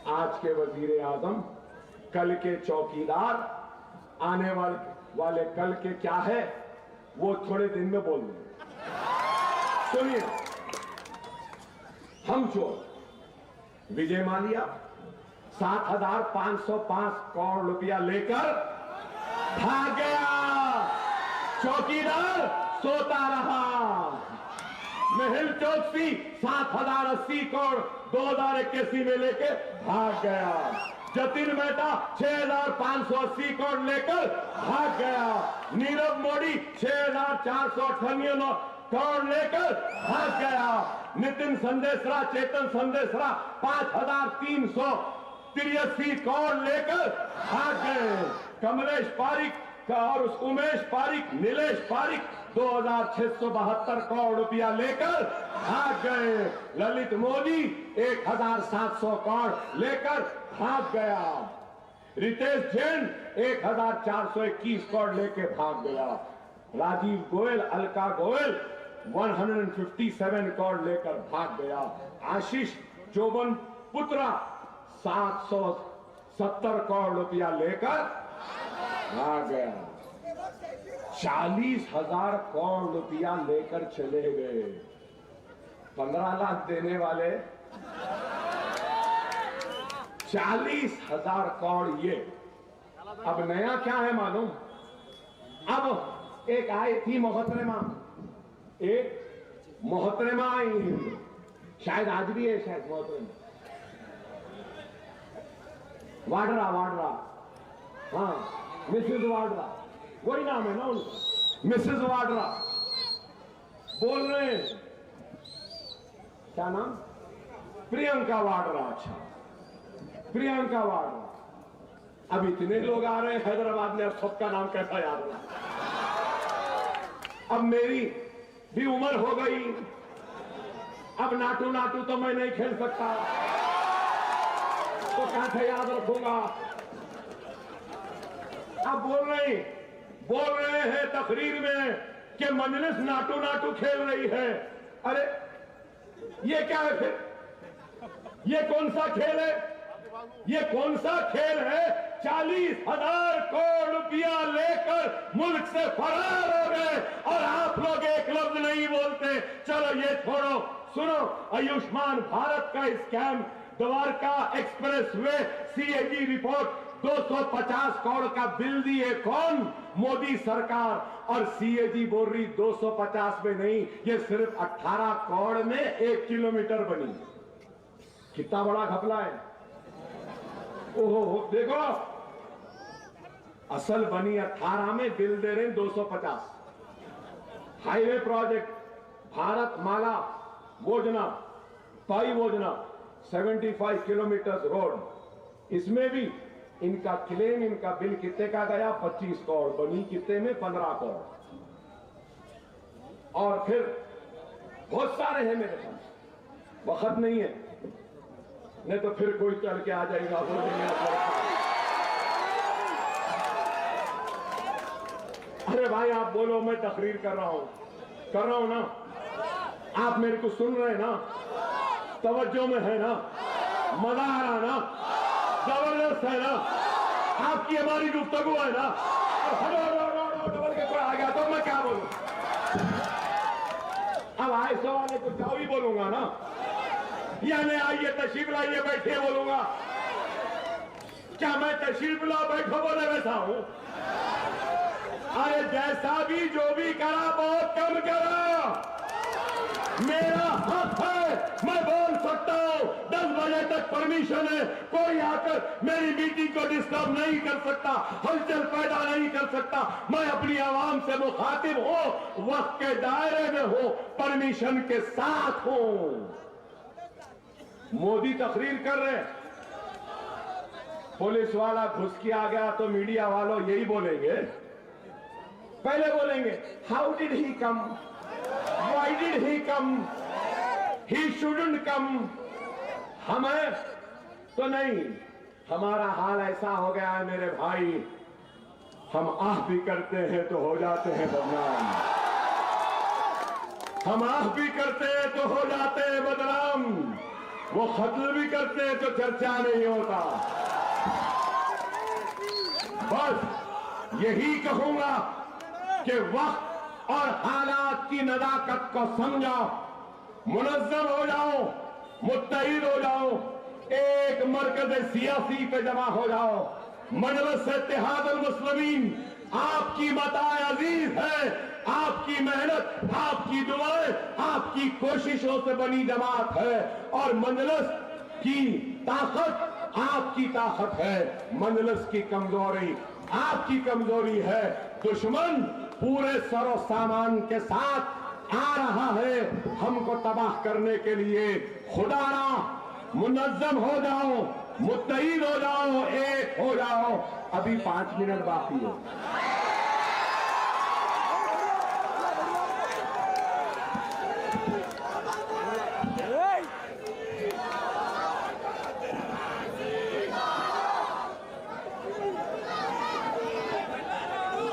आज के वजीर आजम, कल के चौकीदार, आने वाले कल के क्या है, वो थोड़े दिन में बोल देंगे। सुनिए, हम चोर। विजय माल्या 7,505 करोड़ रुपया लेकर भाग गया। चौकीदार सोता रहा। मेहुल चौकसी 7,080 करोड़ 2081 में लेके भाग गया। जतिन मेहता 6,580 करोड़ लेकर भाग गया। नीरव मोदी 6,498 करोड़ लेकर भाग गया। नितिन संदेशरा, चेतन संदेशरा 5,383 करोड़ लेकर भाग गए। कमलेश पारिक और उमेश पारिक, नीलेश पारिक 2,672 करोड़ रुपया लेकर भाग गए। ललित मोदी 1,700 करोड़ लेकर भाग गया। रितेश जैन 1,421 करोड़ लेकर भाग गया। राजीव गोयल, अलका गोयल 157 करोड़ लेकर भाग गया। आशीष चौबन पुत्रा 770 करोड़ रुपया लेकर भाग गया। 40,000 करोड़ रुपया लेकर चले गए। 15 लाख देने वाले 40,000 करोड़ ये। अब नया क्या है मालूम? अब एक आई थी मोहतरमा, एक मोहतरमा आई हिंद, शायद आज भी है, शायद मोहतरमा वाड्रा, वाड्रा, हाँ मिसेस वाड्रा, वही नाम है ना उनका, मिसेस वाड्रा बोल रहे हैं, क्या नाम? प्रियंका वाड्रा। अच्छा, प्रियंका वाड्रा। अब इतने लोग आ रहे हैं हैदराबाद में, अब सबका नाम कैसा याद है? अब मेरी भी उम्र हो गई, अब नाटू नाटू तो मैं नहीं खेल सकता, तो कैसे याद रखूंगा? अब बोल रहे हैं तकरीर में कि मजलिस नाटू नाटू खेल रही है। अरे ये क्या है फिर? ये कौन सा खेल है? ये कौन सा खेल है? 40,000 करोड़ रुपया लेकर मुल्क से फरार हो गए और आप लोग एक लफ्ज नहीं बोलते। चलो ये छोड़ो, सुनो, आयुष्मान भारत का scam, Dwarka express way CAG report, 250 crore का बिल दिए कौन? मोदी सरकार। और सीएजी बोल रही 250 में नहीं, ये सिर्फ 18 करोड़ में 1 किलोमीटर बनी। कितना बड़ा घपला है। ओहो, देखो, असल बनी 18 में, बिल दे रहे हैं 250। हाईवे प्रोजेक्ट, भारत माला योजना, पाई योजना, 75 किलोमीटर रोड, इसमें भी इनका क्लेम, इनका बिल कितने का गया? 25 करोड़, बनी कितने में? 15 करोड़। और फिर बहुत सारे हैं मेरे पास, वक्त नहीं है, नहीं तो फिर कोई चल के आ जाएगा, बोल देंगे अरे भाई आप बोलो, मैं तकरीर कर रहा हूं ना, आप मेरे को सुन रहे हैं ना, तवज्जो में है ना, मजा आ रहा ना, जबरदस्त है ना, आपकी हमारी गुफ्तगू है ना। डबल के कोई आ गया तो मैं क्या बोलूं? अब आयशा वाले को क्या भी बोलूंगा ना, यानी आइए तशरीफ लाइए बैठिए बोलूंगा। क्या मैं तशरीफ ला बैठो बोले वैसा हूं? अरे जैसा भी जो भी करा, बहुत कम करा। मेरा हक है, मैं बोल सकता हूं। 10 बजे तक परमिशन है, कोई आकर मेरी मीटिंग को डिस्टर्ब नहीं कर सकता, हलचल पैदा नहीं कर सकता। मैं अपनी आवाम से मुखातिब हूं, वक्त के दायरे में हूं, परमिशन के साथ हूं। मोदी तकरीर कर रहे हैं, पुलिस वाला घुस के आ गया तो मीडिया वालों यही बोलेंगे, पहले बोलेंगे how did he come, why did he come, he shouldn't come. हमें तो नहीं, हमारा हाल ऐसा हो गया है मेरे भाई, हम आह भी करते हैं तो हो जाते हैं बदनाम, हम आह भी करते हैं तो हो जाते हैं बदनाम, वो खत्ल भी करते हैं तो चर्चा नहीं होता। बस यही कहूंगा कि वक्त और हालात की नजाकत को समझो, मुनज़्ज़म हो जाओ, मुत्तहिद हो जाओ, एक मरकज सियासी पे जमा हो जाओ। मजलिस इत्तेहादुल मुस्लिमीन आपकी मताए अजीज है, आपकी मेहनत, आपकी दुआएं, आपकी कोशिशों से बनी जमात है, और मजलिस की ताकत आपकी ताकत है, मजलिस की कमजोरी आपकी कमजोरी है। दुश्मन पूरे सरो सामान के साथ आ रहा है हमको तबाह करने के लिए। खुदारा मुनज़्ज़म हो जाओ, मुत्तहिद हो जाओ, एक हो जाओ। अभी 5 मिनट बाकी है।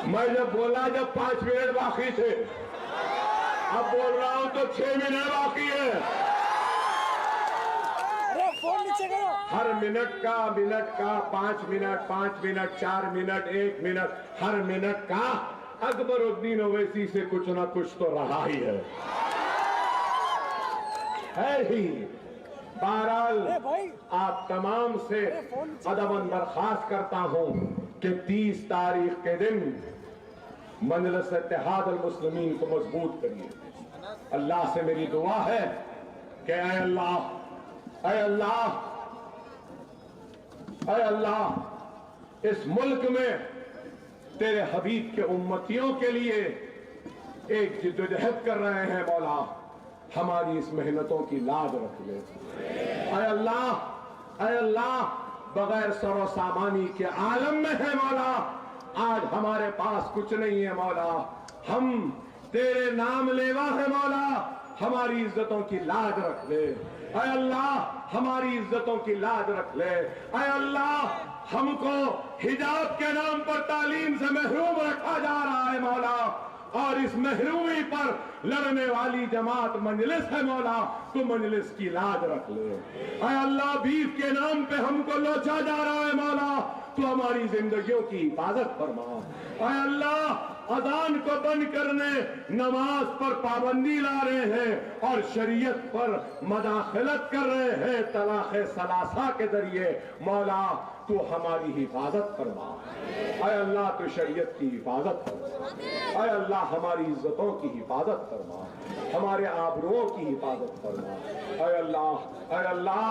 मैं जब बोला जब 5 मिनट बाकी थे, अब बोल रहा हूं तो 6 मिनट बाकी है। फोन नीचे करो। हर मिनट का 5 मिनट, 5 मिनट, 4 मिनट, 1 मिनट, हर मिनट का अकबरुद्दीन ओवैसी से कुछ ना कुछ तो रहा ही है ही। बहरहाल आप तमाम से अदबन दरख्वास्त करता हूं कि 30 तारीख के दिन मजलिस इत्तेहाद अल मुस्लिमीन को मजबूत करिए। अल्लाह से मेरी दुआ है कि ऐ अल्लाह, ऐ अल्लाह, ऐ अल्लाह, इस मुल्क में तेरे हबीब के उम्मतियों के लिए एक जिद्दोजहद कर रहे हैं मौला, हमारी इस मेहनतों की लाज रख ले। ऐ अल्लाह, ऐ अल्लाह, बगैर सरो सामानी के आलम में है मौला, आज हमारे पास कुछ नहीं है मौला, हम तेरे नाम लेवा है मौला, हमारी इज्जतों की लाज रख ले। ऐ अल्लाह, हमारी इज्जतों की लाज रख ले। ऐ अल्लाह, हमको हिजाब के नाम पर तालीम से महरूम रखा जा रहा है मौला, और इस महरूमी पर लड़ने वाली जमात मजलिस है मौला, तो मजलिस की लाज रख ले। ऐ अल्लाह, बीफ के नाम पे हमको लोचा जा रहा है मौला, तो हमारी जिंदगियों की हिफाजत फरमा। ऐ अल्लाह, अजान को बंद करने, नमाज पर पाबंदी ला रहे हैं और शरीयत पर मदाखलत कर रहे हैं तलाक़े सलासा के जरिए, मौला तू हमारी हिफाजत फरमा। ऐ अल्लाह, तू शरीयत की हिफाजत फरमा। ऐ अल्लाह, हमारी इज्जतों की हिफाजत फरमा, हमारे आबरूओं की हिफाजत फरमा। ऐ अल्लाह, ऐ अल्लाह,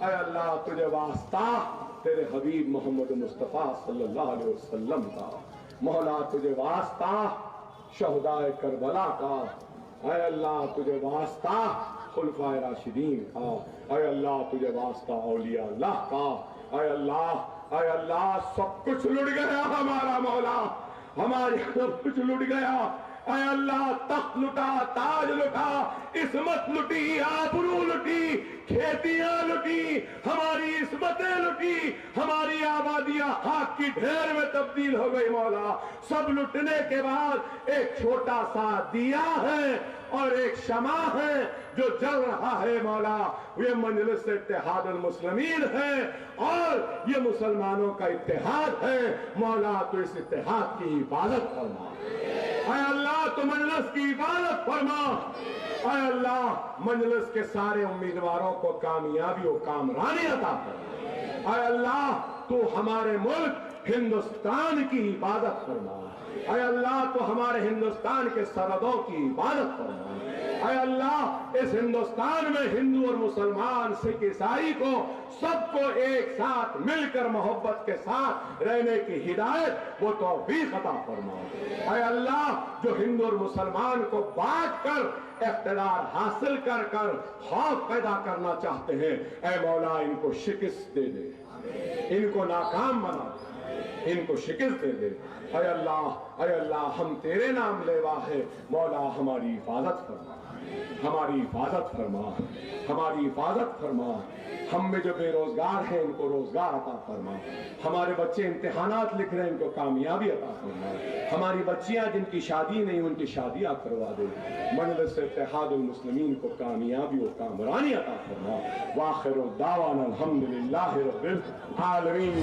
ऐ अल्लाह, तुझे वास्ता तेरे हबीब मोहम्मद मुस्तफ़ा सल्लल्लाहु अलैहि वसल्लम का, मौला तुझे वास्ता शहदाए करबला का, ऐ अल्लाह तुझे वास्ता खुलफाए राशिदीन का, ऐ अल्लाह तुझे वास्ता औलिया अल्लाह का। ऐ अल्लाह, ऐ अल्लाह, सब कुछ लुट गया हमारा मौला, हमारे सब कुछ लुट गया। ऐ अल्लाह, तख्त लुटा, ताज लुटा, इस्मत लुटी, आबरू लुटी, खेतियां लुटी, हमारी इस्मतें लुटी, हमारी आबादियां खाक की ढेर में तब्दील हो गई मौला। सब लुटने के बाद एक छोटा सा दिया है और एक शमा है जो जल रहा है मौला, ये मजलिस इत्तेहाद अल मुस्लिमीन है और ये मुसलमानों का इत्तेहाद है मौला, तो इस इत्तेहाद की हिफाजत फरमा। ऐ अल्लाह, तो मजलिस की हिफाजत फरमा। ऐ अल्लाह, मजलिस के सारे उम्मीदवारों को कामयाबी और कामरानी अता फरमा। ऐ अल्लाह, तू हमारे मुल्क हिंदुस्तान की हिफाजत फरमा। ऐ अल्लाह, तो हमारे हिंदुस्तान के सरहदों की हिफाजत फरमा। ऐ अल्लाह, इस हिंदुस्तान में हिंदू और मुसलमान, सिख, ईसाई को सबको एक साथ मिलकर मोहब्बत के साथ रहने की हिदायत वो तौफीक अता फरमा। ऐ अल्लाह, जो हिंदू और मुसलमान को बांट कर इख्तिदार हासिल कर कर खौफ पैदा करना चाहते हैं, ऐ मौला इनको शिकस्त दे दे, इनको नाकाम बना, इनको शिकस्त दे दे। ऐ अल्लाह, ऐ अल्लाह, हम तेरे नाम लेवा है मौला, हमारी हिफाजत फरमा, हमारी हिफाजत फरमा, हमारी हिफाजत फरमा। हम में जो बेरोजगार हैं इनको रोजगार अता फरमा, हमारे बच्चे इम्तिहानात लिख रहे हैं इनको कामयाबी अता फरमा, हमारी बच्चियां जिनकी शादी नहीं उनकी शादियां करवा दे, मजलिस इत्तेहाद अल मुस्लिमीन को कामयाबी और कामरानी अता फरमा। वाखिर दावाना अल्हम्दुलिल्लाहि रब्बिल आलमीन।